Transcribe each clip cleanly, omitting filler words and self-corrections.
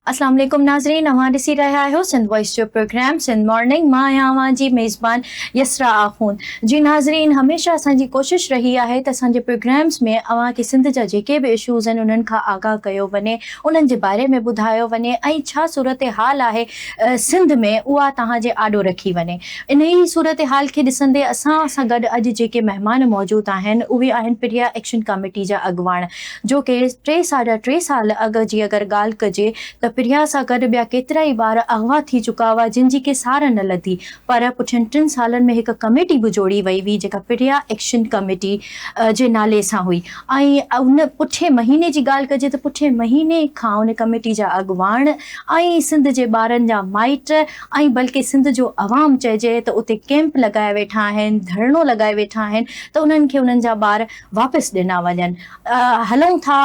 अस्सलाम वालेकुम नाज़रीन, अवां ॾिसी रहिया आहियो सिंध वॉइस जो प्रोग्राम सिंध मॉर्निंग। मां आहियां अवां जी मेज़बान यसरा आख़ून। जी नाज़रीन, हमेशह असांजी कोशिशि रही आहे त असांजे प्रोग्राम्स में अवां खे सिंध जा जेके बि इशूज़ आहिनि उन्हनि खां आगाह कयो वञे, उन्हनि जे बारे में ॿुधायो वञे ऐं छा सूरत हाल आहे सिंध में उहा तव्हांजे आॾो रखी वञे। इन ई सूरत हाल खे ॾिसंदे असां सां गॾु अॼु जेके महिमान मौजूदु आहिनि उहे आहिनि प्रिया एक्शन कमेटी जा अॻुवाण, जो कि 3 साल अॻु जी अगरि ॻाल्हि कजे त प्रिया सां गॾु ॿिया केतिरा ई ॿार अगवा थी चुका हुआ जिन जी के सार न लधी, पर पुठियनि 3 सालनि में हिकु कमेटी बि जोड़ी वई हुई जेका प्रिया एक्शन कमेटी जे नाले सां हुई। ऐं उन पुठे महीने जी ॻाल्हि कजे त पुठे महीने खां उन कमेटी जा अॻुवाण ऐं सिंध जे ॿारनि जा माइट ऐं बल्कि सिंध जो अवाम चइजे त उते कैंप लॻाए वेठा आहिनि, धरणो लॻाए वेठा आहिनि त उन्हनि खे उन्हनि जा ॿार वापसि ॾिना वञनि। हलूं था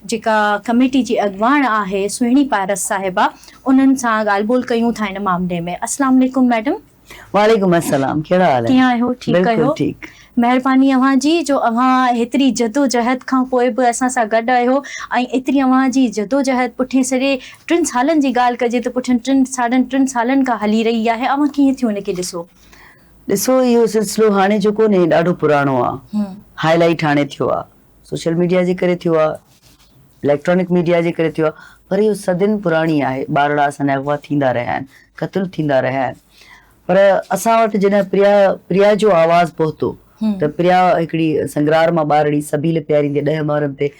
जेका कमेटी जी अॻुवाण आहे सुहिणी पारस साहिबा, उन्हनि सां ॻाल्हि ॿोल कयूं था इन मामले में। अस्सलाम वालेकुम मैडम। वालेकुम अस्सलाम, कहिड़ा हाल है? कीअं आहियो? ठीकु आहियो? ठीक। महिरबानी अवां जी जो अवां हेतिरी जदोजहद खां पोइ बि असां सां गॾु आहियो ऐं एतिरी अवां जी जदोजहद पुठे सॼे 3 सालनि जी ॻाल्हि कजे त पुठियनि 3 सालनि खां हली रही आहे। अवां कीअं थियो उनखे ॾिसो? ॾिसो, इहो सिलसिलो हाणे जो कोन्हे, ॾाढो पुराणो आहे। हाईलाइट हाणे थियो आहे, सोशल मीडिया जे करे थियो आहे, इलेक्ट्रॉनिक मीडिया जे करे थियो आहे, पर इहो सदियुनि पुराणी आहे। ॿारड़ा असांजा अगवा थींदा रहिया आहिनि, क़त्ल थींदा रहिया आहिनि, पर असां वटि जॾहिं प्रिया जो आवाज़ पहुतो त प्रिया हिकिड़ी संगरार मां ॿारड़ी सबील प्यारी जे 10 मारनि ते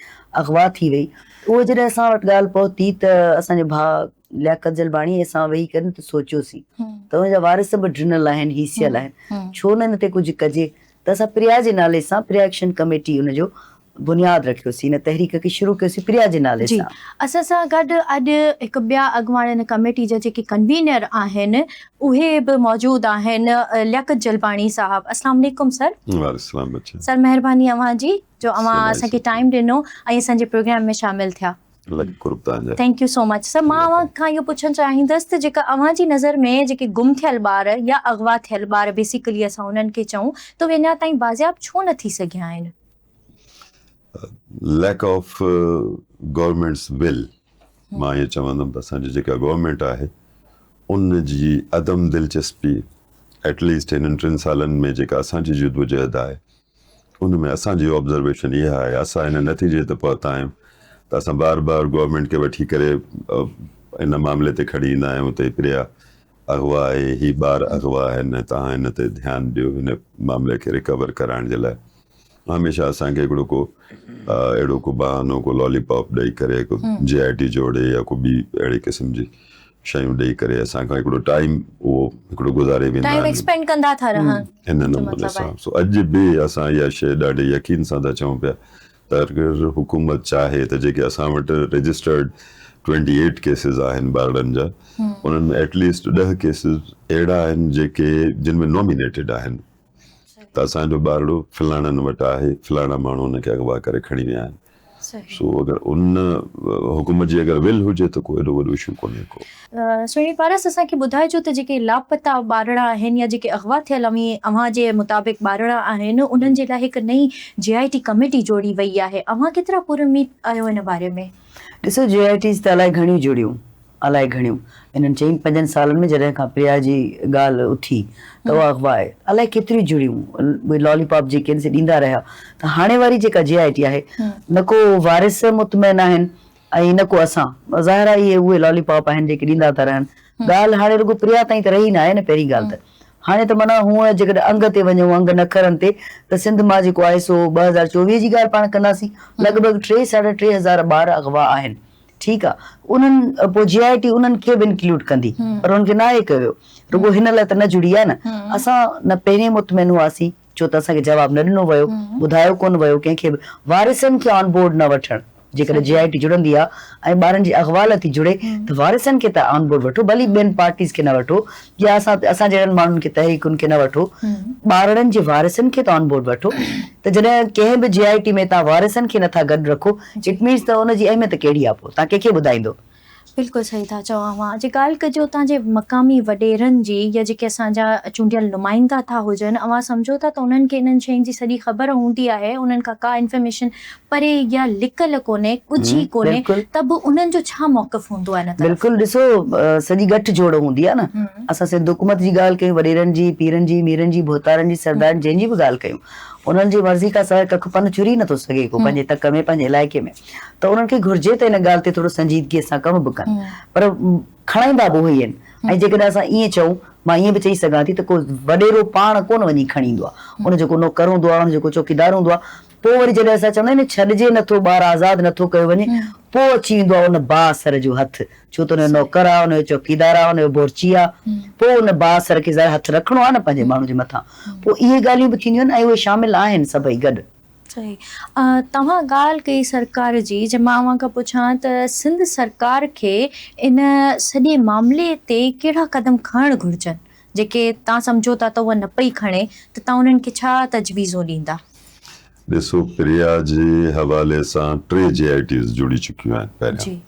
अगवा थी वई। उहो जॾहिं असां वटि ॻाल्हि पहुती त असांजे भाउ लियाकत जलबाणी असां वेही करे त सोचियोसीं त हुनजा वारिस बि ड्रिनल आहिनि, हिसियल आहिनि, छो न हिन ते कुझु कजे। त असां प्रिया जे नाले सां प्रिया एक्शन कमेटी हुनजो बुनियाद रखियोसीं, इन तहरीक खे शुरू कयोसीं प्रिया जे नाले सां। असां सां गॾु अॼु हिकु ॿिया अॻुवाण इन कमेटी जा जेके कन्वीनर आहिनि उहे बि मौजूदु आहिनि, लियाकत जलबाणी साहब। अस्सलाम वालेकुम सर। वालेकुम बच्चा। सर महिरबानी अवां जी जो अवां असांखे टाइम ॾिनो ऐं असांजे प्रोग्राम में शामिल थिया। Thank you so much sir. मां अवां खां इहो पुछणु चाहींदसि त जेका अवां जी नज़र में जेके गुम थियल ॿार या अगवा थियल ॿार बेसिकली असां उन्हनि खे चऊं त उहे अञा ताईं बाज़ियाब छो न थी सघिया आहिनि? लैक ऑफ गवर्नमेंट्स विल। मां ये चवंदुमि त असांजी जेका गवर्नमेंट आहे उन जी अदम दिलचस्पी एटलीस्ट हिननि 3 सालनि में जेका असांजी जदोजहद आहे उन में असांजी ऑब्ज़र्वेशन इहा आहे, असां हिन नतीजे ते पहुता आहियूं त असां बार बार गवर्नमेंट खे वठी करे इन मामले ते खणी ईंदा आहियूं त प्रिया अगवा आहे, ही ॿार अगवा आहिनि, तव्हां हिन ते ध्यानु ॾियो हिन मामले खे रिकवर कराइण जे लाइ। हमेशह असांखे हिकिड़ो को अहिड़ो को बहानो, को लॉलीपॉप ॾेई करे, को JIT जोड़े या को ॿी अहिड़ी क़िस्म जी शयूं ॾेई करे असांखां हिकिड़ो टाइम उहो हिकिड़ो गुज़ारे वेंदा टाइम एक्सपेंड कंदा था रहनि हिन नमूने सां। सो अॼु बि असां इहा शइ ॾाढे यकीन सां था चऊं पिया त अगरि हुकूमत चाहे त जेके असां वटि रजिस्टर्ड 28 केसिस आहिनि ॿारनि जा, उन्हनि में एटलीस्ट 10 केसिस अहिड़ा आहिनि जेके जिन में नॉमिनेटेड आहिनि त असांजो ॿारड़ो फलाणनि वटि आहे, फलाणा माण्हू हुनखे अगवा करे खणी विया आहिनि। सो अगरि उन हुकूमत जी अगरि विल हुजे त को एॾो वॾो इशू कोन्हे को। सुहिणी पारस, असांखे ॿुधाइजो त जेके लापता ॿारड़ा आहिनि या जेके अगवा थियल अव्हां जे मुताबिक़ ॿारड़ा आहिनि उन्हनि जे लाइ हिकु नई JIT कमेटी जोड़ी वई आहे। अव्हां केतिरा पुरउमीद आहियो हिन बारे में? ॾिसो, JITs त अलाए घणियूं जुड़ियूं, अलाए घणियूं। इन्हनि 4-5 सालनि में जॾहिं खां प्रिया जी ॻाल्हि उथी त उहा अगवा आहे, अलाए केतिरियूं जुड़ियूं, लॉलीपॉप जेके आहिनि से ॾींदा रहिया। त हाणे वारी जेका JIT आहे न को वारिस मुतमइन आहिनि ऐं न को असां, ज़ाहिर आहे इहे उहे लॉलीपॉप आहिनि जेके ॾींदा था रहनि। ॻाल्हि हाणे रुॻो प्रिया ताईं त रही न आहे न। पहिरीं ॻाल्हि त हाणे त माना हूअं जेकॾहिं अंग ते वञूं, अंग नखरनि ते, त सिंध मां जेको आहे सो 2024 जी ॻाल्हि पाण कंदासीं, लॻभॻि 3-3.5 हज़ार ॿार अगवा आहिनि। ठीकु आहे, उन्हनि पोइ JIT उन्हनि खे बि इंक्लूड कंदी, पर उन्हनि खे नाहे कयो, रुॻो हिन लाइ त न जुड़ी आहे न। असां न पहिरें मुतमिन हुआसीं छो त असांखे जवाबु न ॾिनो वियो, ॿुधायो कोन वियो कंहिंखे बि। वारिसनि खे ऑन बोर्ड न वठणु, जेकॾहिं JIT जुड़ंदी आहे ऐं ॿारनि जी अगवाल थी जुड़े त वारिसनि खे त ऑन बोर्ड वठो, भली ॿियनि पार्टीज़ खे न वठो या असां जहिड़नि माण्हुनि खे तहरीकुनि खे न वठो, ॿारनि जे वारिसनि खे त ऑन बोर्ड वठो। त जॾहिं कंहिं बि JIT में तव्हां वारिसनि खे नथा गॾु रखो, इट मीन्स त हुनजी अहमियत कहिड़ी आहे, पोइ तव्हां कंहिंखे ॿुधाईंदो? बिल्कुलु सही था चओ अव्हां जे ॻाल्हि कजो तव्हांजे मक़ामी वॾेरनि जी या जेके असांजा चूंडियल नुमाइंदा था हुजनि अव्हां सम्झो था त उन्हनि खे इन्हनि शयुनि जी सॼी ख़बर हूंदी आहे उन्हनि खां का इंफॉर्मेशन परे या लिकल कोन्हे कुझु ई कोन्हे बिल्कुलु। त बि उन्हनि जो छा मौक़िफ़ हूंदो आहे इन तरफ़? बिल्कुलु ॾिसो सॼी गठ जोड़ हूंदी आहे न। असां सिंध हुकूमत जी ॻाल्हि कयूं, वॾेरनि जी, पीरनि जी, मीरनि जी, भोतारनि जी, सरदारनि जंहिंजी बि ॻाल्हि कयूं, उन्हनि जी मर्ज़ी खां सवाइ कख पन चुरी नथो सघे को पंहिंजे तक में, पंहिंजे इलाइक़े में। त उन्हनि खे घुर्जे त इन ॻाल्हि ते थोरो संजीदगीअ सां कमु बि कनि, पर खणाईंदा बि उहे ई आहिनि। ऐं जेकॾहिं असां ईअं चऊं, मां ईअं बि चई सघां थी त को वॾेरो पाण कोन वञी खणी ईंदो आहे, उन जेको नौकर हूंदो आहे, उन जेको चौकीदार हूंदो आहे, पोइ वरी जॾहिं असां चवंदा आहियूं न छॾिजे नथो, ॿारु आज़ादु नथो कयो वञे, पोइ अची वेंदो आहे उन बासर जो हथु, छो त हुनजो नौकर आहे, हुनजो चौकीदार आहे, हुनजो बोरची आहे, पोइ उन बासर खे ज़रा हथु रखिणो आहे न पंहिंजे माण्हू जे मथां। पोइ इहे ॻाल्हियूं बि थींदियूं आहिनि ऐं उहे शामिल आहिनि सभई गॾु। सही। तव्हां ॻाल्हि कई सरकार जी, जे मां अव्हां खां पुछां त सिंध सरकार खे इन सॼे मामले ते कहिड़ा क़दम खणणु घुरिजनि जेके तव्हां सम्झो था त उहा न पई खणे, त तव्हां उन्हनि खे छा तजवीज़ो ॾींदा? ॾिसो, प्रिया जे हवाले सां 3 JITs जुड़ी चुकियूं आहिनि पहिरियां। जी।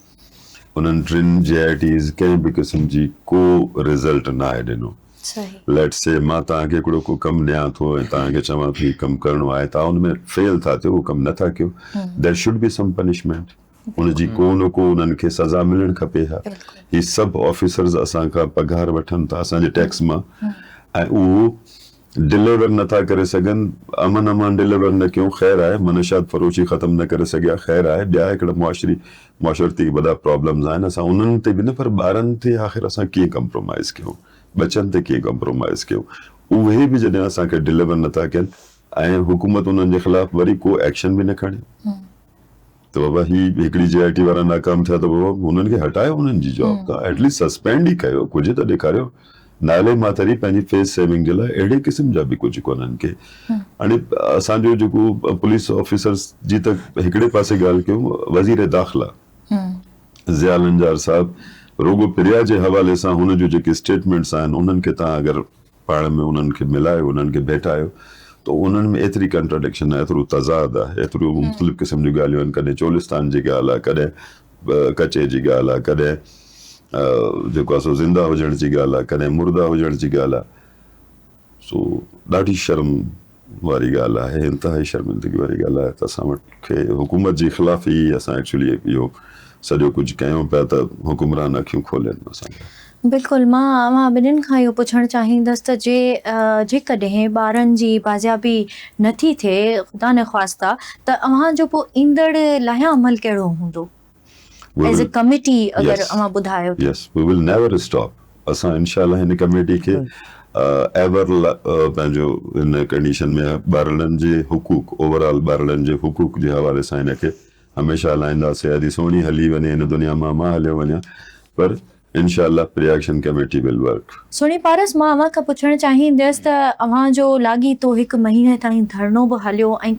उन्हनि 3 JITs कंहिं बि क़िस्म जी को रिज़ल्ट न आहे ॾिनो। सही। लेट्स से मां तव्हांखे हिकिड़ो को कमु ॾियां थो ऐं तव्हांखे चवां थो हीउ कमु करिणो आहे, तव्हां हुनमें फेल था थियो, उहो कमु नथा कयो, there should be some punishment, उनजी को न को उन्हनि खे सज़ा मिलणु खपे। हा, ही सभु ऑफिसर्स असांखां पघार वठनि था असांजे टैक्स मां, ऐं उहो डिलीवर नथा करे सघनि, अमन डिलीवर न कयूं, ख़ैर आहे, मनशात फरोशी ख़तमु न करे सघिया, ख़ैर आहे, ॿिया हिकिड़ा मुआशरती वॾा प्रॉब्लम्स आहिनि, असां उन्हनि ते बि न, पर ॿारनि ते आख़िर असां कीअं कंप्रोमाइज़ कयूं, बचनि ते कीअं कंप्रोमाइज़ कयूं, उहे बि जॾहिं असांखे डिलीवर नथा कनि ऐं हुकूमत उन्हनि जे ख़िलाफ़ वरी को एक्शन बि न खणे, त बाबा ही हिकिड़ी JIT वारा नाकाम थिया त बाबा हुननि खे हटायो उन्हनि जी जॉब खां, एटलीस्ट सस्पेंड ई कयो, कुझु त ॾेखारियो, नाले मातरी पंहिंजी फेस सेविंग जे लाइ अहिड़े क़िस्म जा बि कुझु कोन्हनि के। हाणे असांजो जेको पुलिस ऑफिसर्स जी त हिकिड़े पासे ॻाल्हि कयूं, वज़ीर दाख़िला ज़िया लंजार साहब रुगो प्रिया जे हवाले सां हुनजो जेके स्टेटमेंट्स आहिनि उन्हनि खे तव्हां अगरि पाण में उन्हनि खे मिलायो, उन्हनि खे भेटायो, त उन्हनि में एतिरी कंट्राडिक्शन आहे, एतिरो तज़ाद आहे, एतिरो मुख़्तलिफ़ क़िस्म जूं ॻाल्हियूं आहिनि, कॾहिं चोलिस्तान जी ॻाल्हि आहे, कॾहिं कचे जी ॻाल्हि आहे, कॾहिं जेको आहे सो ज़िंदा हुजण जी ॻाल्हि आहे, कॾहिं मुर्दा हुजण जी ॻाल्हि आहे। सो ॾाढी शर्म वारी ॻाल्हि आहे, इंतिहाई शर्मिंदगी वारी ॻाल्हि आहे त असां वटि खे हुकूमत जी ख़िलाफ़ ई असां एक्चुअली इहो सॼो कुझु कयूं पिया त हुकुमरान अखियूं खोलनि असांखे। बिल्कुलु, मां ॿिन्हिनि खां इहो पुछणु चाहींदसि त जेकॾहिं ॿारनि जी बाज़ियाबी नथी थिए, ख़ुदा न ख़्वास्ता, त अव्हांजो पोइ ईंदड़ लाहिया अमल कहिड़ो हूंदो एज़ अ कमिटी अगरि अव्हां ॿुधायो? यस, वी विल नेवर स्टॉप। असां इंशाअल्लाह हिन कमेटी खे एवर पंहिंजो इन कंडीशन में ॿारनि जे हुकूक, ओवरऑल ॿारनि जे हुकूक जे हवाले सां हिन खे हमेशह हलाईंदासीं। अॼु सोणी हली वञे हिन दुनिया मां हलियो वञा, पर इंशाअल्लाह प्री एक्शन कमेटी विल वर्क। सुणी पारस, मां अव्हां खां पुछणु चाहींदसि त अव्हांजो लाॻीतो 1 महीने ताईं धरनो बि हलियो ऐं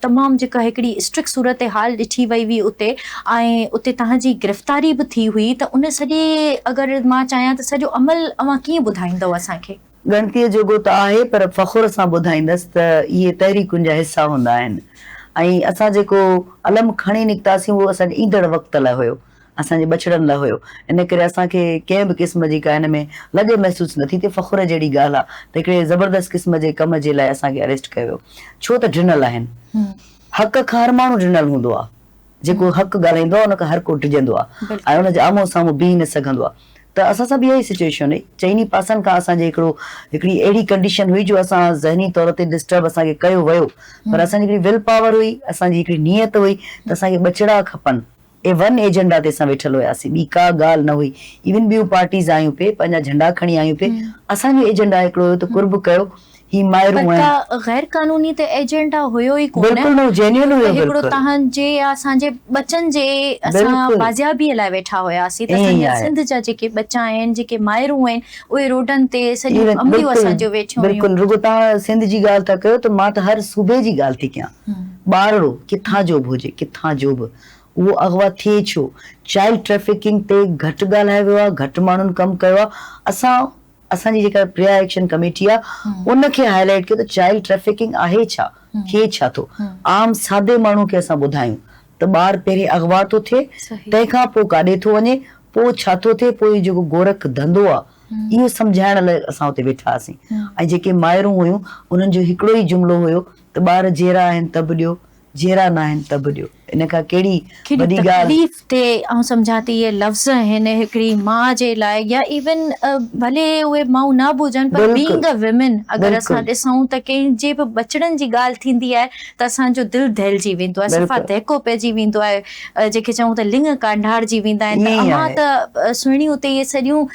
तमामु जेका हिकिड़ी स्ट्रिक्ट सूरत हाल ॾिठी वई हुई उते, ऐं उते तव्हांजी गिरफ़्तारी बि थी हुई, त उन सॼे अगरि मां चाहियां त सॼो अमल अव्हां कीअं ॿुधाईंदव असांखे? गणतीअ जोॻो त आहे, पर फ़ख़ुर सां ॿुधाईंदसि त इहे तहरीकुनि जा हिसा हूंदा आहिनि, ऐं असां जेको अलम खणी निकितासीं उहो असांजे ईंदड़ वक़्त लाइ हुयो, असांजे बछड़नि लाइ हुयो। इन करे असांखे कंहिं बि क़िस्म जी का हिन में लॼ महसूसु नथी थिए। फ़ख़ुर जहिड़ी ॻाल्हि आहे त हिकिड़े ज़बरदस्त क़िस्म जे कम जे लाइ असांखे अरेस्ट कयो वियो, छो त ॾिनल आहिनि। हक़ खां हर माण्हू ॾिनल हूंदो आहे, जेको हक़ ॻाल्हाईंदो आहे उन खां हर को टिजंदो आहे ऐं उनजे आम्हूं साम्हूं बीह न सघंदो आहे। त असां सां बि इहा ई सिचुएशन हुई, चइनी पासनि खां असांजे हिकिड़ी अहिड़ी कंडीशन हुई जो असां ज़हनी तौर ते डिस्टर्ब असांखे कयो वियो, पर असांजी हिकिड़ी विल पावर हुई, असांजी हिकिड़ी नियत हुई त असांखे बछड़ा खपनि। वन एजेंडा ते असां वेठल हुयासीं, ॿी का ॻाल्हि न हुई। इवन ॿियूं पार्टीज़ आयूं पे, पंहिंजा झंडा खणी आयूं पे, असांजो एजेंडा हिकिड़ो हुयो त कुर्ब कयो ही मायरूं आहिनि। गैर कानूनी त एजेंडा हुयो ई कोन, बिल्कुलु न, जेन्युइन हुयो। हिकिड़ो तव्हांजे असांजे बचनि जे असां बाज़ियाबीअ लाइ वेठा हुयासीं, त असांजा सिंध जा जेके बचा आहिनि, जेके मायरूं आहिनि, उहे रोडनि ते सॼियूं अमलियूं असांजो वेठियूं। बिल्कुलु, रुगो तव्हां सिंध जी ॻाल्हि था कयो त मां त हर सूबे जी ॻाल्हि थी कयां। ॿारड़ो किथां जो बि हुजे, किथां जो बि, उहो अगवा थिए छो, चाइल्ड ट्रैफिकिंग ते घटि ॻाल्हायो वियो आहे, घटि माण्हुनि कमु कयो आहे। असांजी जेका प्रिया एक्शन कमेटी आहे उनखे हाईलाइट कयो त चाइल्ड ट्रैफिकिंग आहे छा, थिए छा थो, आम सादे माण्हू खे असां ॿुधायूं त ॿार पहिरीं अगवा थो थिए, तंहिंखां पोइ काॾे थो वञे, पोइ छा थो थिए, पोइ जेको गोरख धंधो आहे इहो सम्झाइण लाइ असां उते वेठा हुआसीं। ऐं जेके माइरूं हुयूं उन्हनि जो हिकिड़ो ई जुमिलो हुयो त ॿार जहिड़ा आहिनि त बि ॾियो, जहिड़ा न आहिनि त बि ॾियो। इन खां कहिड़ी वॾी ॻाल्हि। तकलीफ़ ते ऐं सम्झां थी इहे लफ़्ज़ आहिनि हिकिड़ी माउ जे लाइ, या इवन भले उहे माउ न बि हुजनि, पर बिल्कुलु, बीइंग अ विमेन अगरि असां बिल्कुलु। ॾिसूं त कंहिंजे बि बचड़नि जी ॻाल्हि थींदी आहे त असांजो दिलि दहिलजी वेंदो आहे, सफ़ा बिल्कुलु। दहिको पइजी वेंदो आहे। जेके चऊं त लिङ कांढाड़जी वेंदा आहिनि। त ईअं ई अव्हां आहे। त सुहिणी उते इहे सॼियूं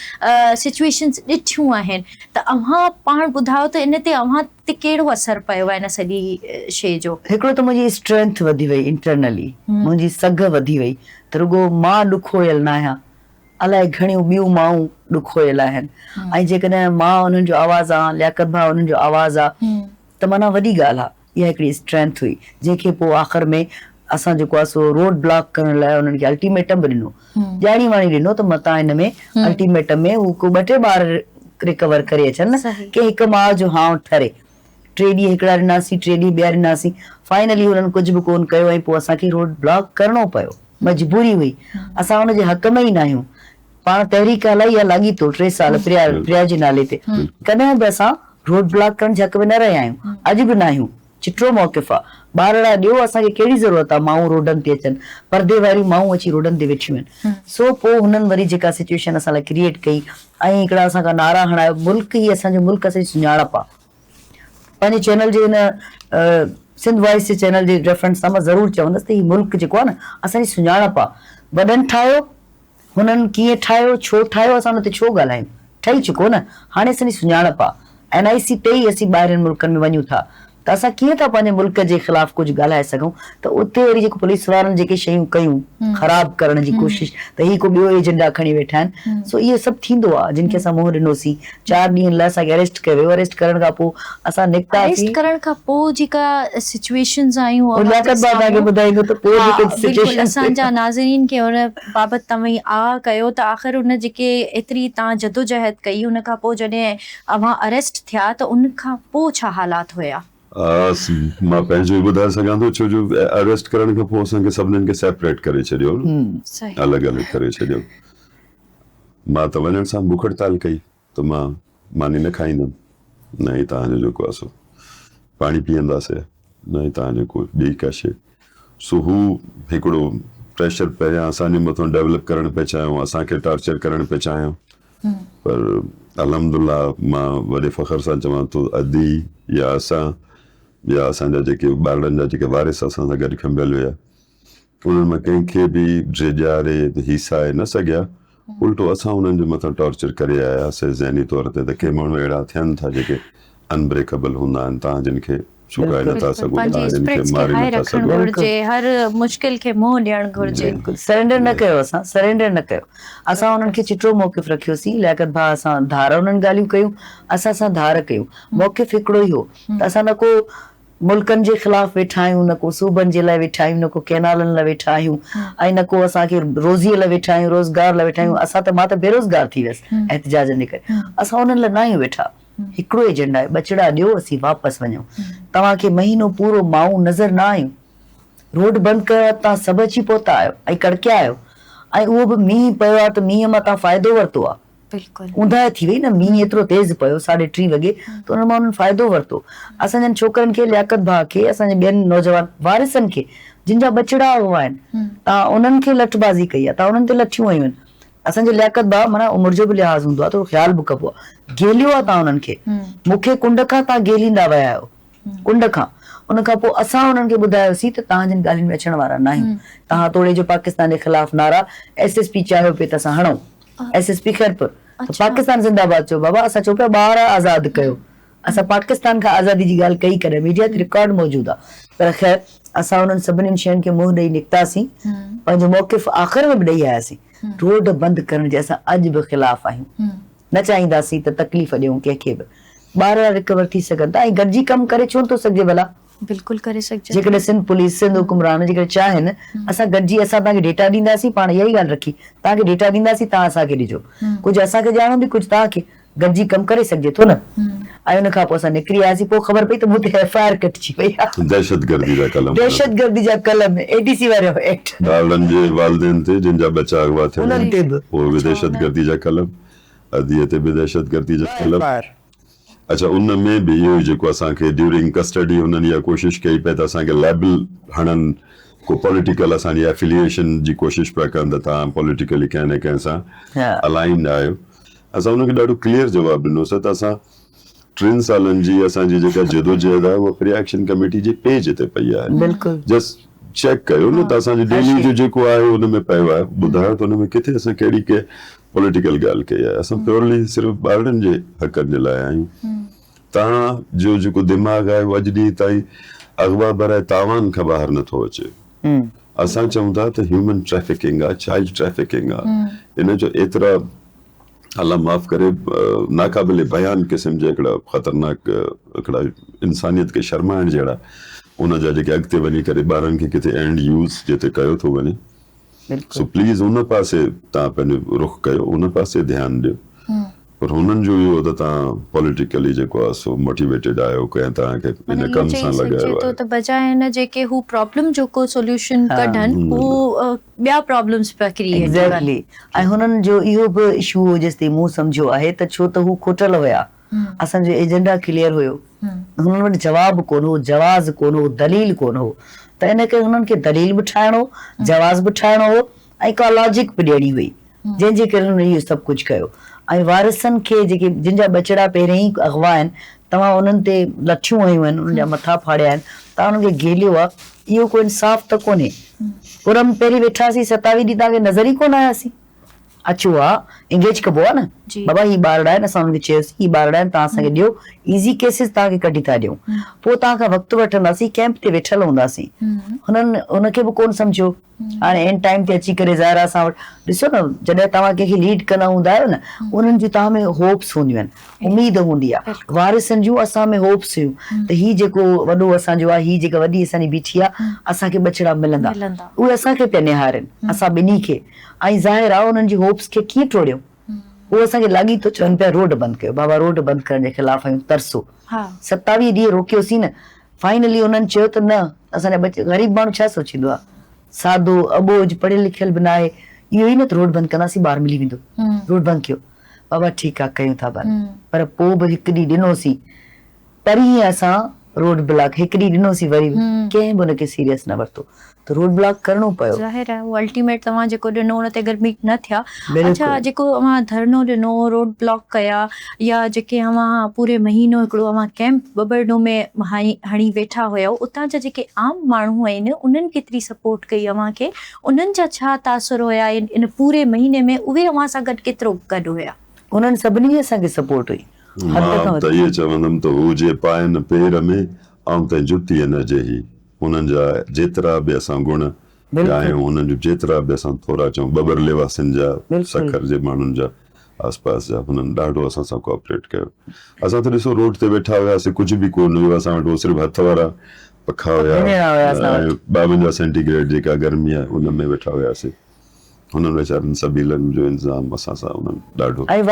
सिचुएशन्स ॾिठियूं आहिनि, त अव्हां पाण ॿुधायो त इन ते अव्हां ते कहिड़ो असरु पियो आहे इन सॼी शइ जो? हिकिड़ो त मुंहिंजी स्ट्रेंथ वधी वई इंटरनली, मुंहिंजी सघ वधी वई त रुगो मां ॾुखोयल न आहियां, अलाए घणियूं ॿियूं माऊं ॾुखोयल आहिनि। ऐं जेकॾहिं मां उन्हनि जो आवाज़ आहे, लियाकत भाउ उन्हनि जो आवाज़ आहे, त माना वॾी ॻाल्हि आहे। इहा हिकिड़ी स्ट्रेंथ हुई जंहिंखे पोइ आख़िर में असां जेको आहे सो रोड ब्लॉक करण लाइ उन्हनि खे अल्टीमेटम बि ॾिनो, ॼाणी वाणी ॾिनो त मतां हिन में अल्टीमेटम में हू को 2-3 ॿार रिकवर करे अचनि न, की हिकु माउ जो हाउ ठरे। 3 ॾींहं हिकिड़ा ॾिनासीं, 3 ॾींहं ॿिया ॾिनासीं, फाइनली हुननि कुझु बि कोन कयो ऐं पोइ असांखे रोड ब्लॉक करिणो पियो, मजबूरी हुई। असां हुनजे हक़ में ई न आहियूं। पाण तहरीक हलाई आहे लाॻीतो 3 साल प्रिया जे नाले ते, कॾहिं बि असां रोड ब्लॉक करण जे हक़ में न रहिया आहियूं, अॼु बि न आहियूं। चिटो मौक़िफ़ आहे, ॿारड़ा ॾियो, असांखे कहिड़ी ज़रूरत आहे माऊं रोडनि ते अचनि, परदे वारियूं माऊं अची रोडनि ते वेठियूं आहिनि। सो पोइ हुननि वरी जेका सिचुएशन असां लाइ क्रिएट कई ऐं हिकिड़ा असांखां नारा हणायो, मुल्क ई असांजो मुल्क असांजी सुञाणप आहे। पंहिंजे चैनल जे हिन सिंध वॉइस जे चैनल जे रेफरेंस सां मां ज़रूरु चवंदसि त हीउ मुल्क जेको आहे न असांजी सुञाणप आहे। वॾनि ठाहियो, हुननि कीअं ठाहियो, छो ठाहियो, असां हुन ते छो ॻाल्हायूं, ठही चुको न, हाणे असांजी सुञाणप आहे। NIC ते ई असीं ॿाहिरिनि मुल्कनि में वञूं था त असां कीअं था पंहिंजे मुल्क जे ख़िलाफ़ कुझु ॻाल्हाए सघूं। त उते वरी जेको पुलिस वारनि जेके शयूं कयूं ख़राब करण जी कोशिशि, त ही को ॿियो एजेंडा खणी वेठा आहिनि। सो इहो सभु थींदो आहे जिन खे असां मुंहुं ॾिनोसीं। 4 ॾींहंनि लाइ असांखे अरेस्ट कयो वियो। अरेस्ट करण खां पोइ असां निकितासीं। अरेस्ट करण खां पोइ जेका सिचुएशन्स आयूं, लियाकत भाउ तव्हांखे ॿुधाईंदो त पोइ जेके बिल्कुलु सिचुएशन असांजा नाज़रीन खे हुन बाबति तव्हां कयो त आख़िर हुन जेके एतिरी तव्हां जदोजहद कई, हुन खां पोइ जॾहिं अव्हां अरेस्ट थिया त उन खां पोइ छा हालात हुया? मां पंहिंजो ई ॿुधाए सघां थो, छो जो अरेस्ट करण खां पोइ असांखे सभिनीनि खे सेपरेट करे छॾियो, अलॻि अलॻि करे छॾियो। मां त वञण सां बुख हड़ताल कई त मां मानी न खाईंदुमि, न ई तव्हांजो जेको आहे सो पाणी पीअंदासीं, न ई तव्हांजो को ॿी का शइ। सो हू हिकिड़ो प्रेशर पहिरियां असांजे मथां डेवलप करणु पिया चाहियूं, असांखे टॉर्चर करणु पिया चाहियूं। पर अल्हम्दुलिल्लाह मां वॾे फ़ख्र सां चवां थो, अदी या असां या असांजा जेके ॿारनि जा जेके वारिस असां सां गॾु खंबियल हुया, उन्हनि मां कंहिंखे बि ड्रेजारे हिसाए न सघिया। उल्टो असां उन्हनि जे मथां टॉर्चर करे आयासीं ज़हनी तौर ते। त के माण्हू अहिड़ा थियनि था जेके अनब्रेकेबल हूंदा आहिनि, तव्हां जिन खे छुकाए नथा सघो, तव्हां जिन खे मारे नथा सघो। हर मुश्किल खे मुंहुं ॾियणु घुरिजे। सरेंडर न कयो, असां सरेंडर न कयो। असां उन्हनि खे चिटो मौक़िफ़ रखियोसीं। लियाकत भाउ असां धार उन्हनि ॻाल्हियूं कयूं, असां सां धार कयूं। मौक़िफ़ हिकिड़ो ई हो त असां न को मुल्कनि जे ख़िलाफ़ वेठा आहियूं, न को सूबनि जे लाइ वेठा आहियूं, न को कैनालनि लाइ वेठा आहियूं, ऐं न को असांखे रोज़ीअ लाइ वेठा आहियूं, रोज़गार लाइ वेठा आहियूं। असां त मां त बेरोज़गार थी वियसि एहतिजाजनि जे करे। असां उन्हनि लाइ न आहियूं वेठा। हिकिड़ो एजेंडा आहे, ॿचिड़ा ॾियो, असीं वापसि वञूं। तव्हांखे महीनो पूरो माऊं नज़र न आयूं, रोड बंदि कयो, तव्हां सभु अची पहुता आहियो ऐं कड़किया आहियो, ऐं उहो बि मींहुं पियो आहे त मींहं मां तव्हां फ़ाइदो वरितो आहे। ऊंदहि थी वई न, मींहुं एतिरो तेज़ पियो 3:30 वॻे, त उन मां उन्हनि फ़ाइदो वरितो। असांजनि छोकिरनि खे, लियाकत भाउ खे, असांजे ॿियनि नौजवान वारिसनि खे जिन जा ॿचिड़ा हुआ आहिनि, तव्हां उन्हनि खे लठबाज़ी कई आहे, तव्हां उन्हनि ते लठियूं हयूं आहिनि। असांजे लियाकत भाउ माना उमिरि जो बि लिहाज़ हूंदो आहे, थोरो ख़्यालु बि कबो आहे। गेलियो आहे तव्हां उन्हनि खे, मूंखे कुंड खां तव्हां गेलींदा विया आहियो, कुंड खां। उन खां पोइ असां उन्हनि खे ॿुधायोसीं त तव्हां जिन ॻाल्हियुनि में अचण वारा न आहियूं। तव्हां तोड़े जो पाकिस्तान जे ख़िलाफ़ नारा, SSP चाहियो पिए त असां हणूं, SSP ख़ैरपुर, पाकिस्तान ज़िंदाबाद चयो बाबा। असां चयो पिया ॿार आज़ादु कयो, असां पाकिस्तान खां आज़ादी जी ॻाल्हि कई कॾहिं, मीडिया ते रिकॉर्ड मौजूदु आहे। पर ख़ैर असां उन्हनि सभिनीनि शयुनि खे मुंहुं ॾेई निकितासीं, पंहिंजो मौक़िफ़ आख़िर में बि ॾेई आयासीं। रोड बंदि करण जे असां अॼु बि ख़िलाफ़ आहियूं, न चाहींदासीं त तकलीफ़ ॾियूं कंहिंखे बि। ॿार रिकवर थी सघनि था ऐं गॾिजी कमु करे छो थो सघिजे भला? बिल्कुलु करे सघिजे। जेकॾहिं सिंध पुलिस, सिंध हुकुमरान जेकॾहिं चाहिनि, असां गॾिजी, असां तव्हांखे डेटा ॾींदासीं। पाण इहा ई ॻाल्हि रखी, तव्हांखे डेटा ॾींदासीं, तव्हां असांखे ॾिजो। कुझु असांखे ॼाणो थी, कुझु तव्हांखे, गॾिजी कमु करे सघिजे थो न। ऐं उन खां पोइ असां निकिरी आयासीं, पोइ ख़बर पई त मूं ते FIR कटिजी वई आहे, दहशतगर्दी जा कलम दहशतगर्दी जा कलम, ADC वारो एक्ट ॿारनि जे वालिदेन ते जिन जा बचा अगवा थिया उन्हनि ते बि उहे बि दहशतगर्दी जा कलम, अदीअ ते बि दहशतगर्दी जा कलम। अच्छा, उन में बि इहो जेको असांखे ड्यूरिंग कस्टडी हुननि इहा कोशिशि कई पिया त असांखे लेबल हणनि, को पॉलिटिकल असांजी एफिलिएशन जी कोशिशि पिया कनि त तव्हां पॉलिटिकली कंहिं न कंहिं सां अलाइन आहियो। असां हुनखे ॾाढो क्लियर जवाबु ॾिनोसीं त असां 3 सालनि जी असांजी जेका जदोजहद आहे उहा प्री एक्शन कमेटी जे पेज ते पई आहे, बिल्कुलु जस्ट चेक कयो न त असांजी डेली जो जेको आहे हुन में पियो आहे, ॿुधायो त हुन में किथे असां कहिड़ी के पॉलिटिकल ॻाल्हि कई आहे। असां प्योरली सिर्फ़ु ॿारनि जे हक़नि जे लाइ आहियूं। तव्हां जो जेको दिमाग़ आहे उहो अॼु ॾींहुं ताईं अगवा बराए तावान खां ॿाहिरि नथो अचे। असां चऊं था त ह्यूमन ट्रैफिकिंग आहे, चाइल्ड ट्रैफिकिंग आहे, इन जो एतिरा अल्लाह माफ़ करे नाक़ाबिल बयान क़िस्म जे हिकिड़ा ख़तरनाक हिकिड़ा इंसानियत खे शर्माइण जहिड़ा उन जा जेके अॻिते वञी करे ॿारनि खे किथे एंड यूज़ जिते कयो थो वञे। सो प्लीज़ उन पासे तव्हां पंहिंजो रुख कयो, उन पासे ध्यानु ॾियो। पर हुननि जो इहो त तव्हां पॉलिटिकली जेको आहे सो मोटिवेटेड आहियो, कंहिं तव्हांखे इन कम सां लॻायो आहे त बजाए हिन जेके हू प्रॉब्लम जो को सॉल्यूशन कढनि, हू ॿिया प्रॉब्लम्स पिया क्रिएट एग्ज़ैक्टली। ऐं हुननि जो इहो बि इशू हो जेसिताईं मूं सम्झो आहे त छो त हू खुटल हुया, असांजो एजेंडा क्लियर हुयो, हुननि वटि जवाब कोन हो, जवाज़ कोन हो, दलील कोन हो, त इन करे हुननि खे दलील बि ठाहिणो, जवाज़ बि ठाहिणो हो ऐं का लॉजिक बि ॾियणी हुई, जंहिंजे करे हुननि इहो सभु कुझु कयो। ऐं वारिसनि खे जेके जिन जा बचड़ा पहिरियों ई अगवा आहिनि, तव्हां उन्हनि ते लठियूं हयूं आहिनि, उन्हनि जा मथा फाड़िया आहिनि, तव्हां उन्हनि खे घेलियो आहे, इहो को इंसाफ़ त कोन्हे। पुरम पहिरीं वेठासीं 27 ॾींहं तव्हांखे नज़र ई कोन आयासीं, अचो आहे इंगेज कबो आहे न, बाबा ही ॿारड़ा आहिनि, असां हुनखे चयोसीं ही ॿारड़ा आहिनि, तव्हां असांखे ॾियो, ईज़ी केसिस तव्हांखे कढी था ॾियूं, पोइ तव्हां खां वक़्तु वठंदासीं, कैंप ते वेठल हूंदासीं। हुननि उनखे बि कोन सम्झो, हाणे एंड टाइम ते अची करे ज़ाहिर असां वटि ॾिसो न, जॾहिं तव्हां कंहिंखे लीड कंदा हूंदा आहियो न, उन्हनि जूं तव्हां में होप्स हूंदियूं आहिनि, उमेद हूंदी आहे, वारिसनि जूं असां में होप्स हुयूं त ही जेको वॾो असांजो आहे, ही जेका वॾी असांजी बीठी आहे, असांखे बचड़ा मिलंदा, उहे असांखे पिया निहारनि, असां ॿिन्ही खे। ऐं ज़ाहिर आहे उन्हनि जी होप्स खे कीअं टोड़ियूं, उहे असांखे लॻी थो चवनि पिया रोड बंदि कयो, बाबा रोड बंदि करण जे ख़िलाफ़ आहियूं, तरसो। 27 ॾींहं रोकियोसीं न, फाइनली उन्हनि चयो त न, असांजा बच्चे, ग़रीब माण्हू छा सोचींदो आहे, सादो अबोज पढ़ियल लिखियल बि न आहे, इहो ई न त रोड बंदि कंदासीं, ॿार मिली वेंदो, रोड बंदि कयो, बाबा ठीकु आहे कयूं था बंदि, पर पोइ बि हिकु ॾींहुं ॾिनोसीं, परीहं असां रोड ब्लॉक हिकु ॾींहुं ॾिनोसीं, वरी कंहिं बि हुनखे सीरियस न वरितो, त रोड ब्लॉक करणो पियो। ज़ाहिर आहे, उहो अल्टीमेट तव्हां जेको ॾिनो हुन ते अगरि मीट न थिया, अच्छा जेको अव्हां धरनो ॾिनो, रोड ब्लॉक कया, या जेके अव्हां पूरे महीनो हिकिड़ो अव्हां कैंप बबरडो में हणी वेठा हुयव, उतां जा जेके आम माण्हू आहिनि उन्हनि केतिरी सपोर्ट कई अव्हां खे, उन्हनि जा छा तासुर हुया इन पूरे महीने में, उहे अव्हां सां गॾु केतिरो गॾु हुया? उन्हनि सभिनी असांखे सपोर्ट हुई। मां त इहे चवंदुमि त हू जे पाइनि पेर में ऐं त जुतीअ न जेही, उन्हनि जा जेतिरा बि असां गुण आहियूं, उन्हनि जो जेतिरा बि असां थोरा चऊं, बबर लेवासिन जा, सखर जे माण्हुनि जा, आसपास जा, हुननि ॾाढो असां सां कोऑपरेट कयो। असां त ॾिसो रोड ते वेठा हुयासीं, कुझु बि कोन हुयो असां वटि, सिर्फ़ु हथ वारा पखा हुया, 52 सेंटीग्रेड जेका गर्मी आहे उन में वेठा हुयासीं। हुननि वीचारनि सबीलनि जो इंतज़ाम असां सां उन्हनि ॾाढो। ऐं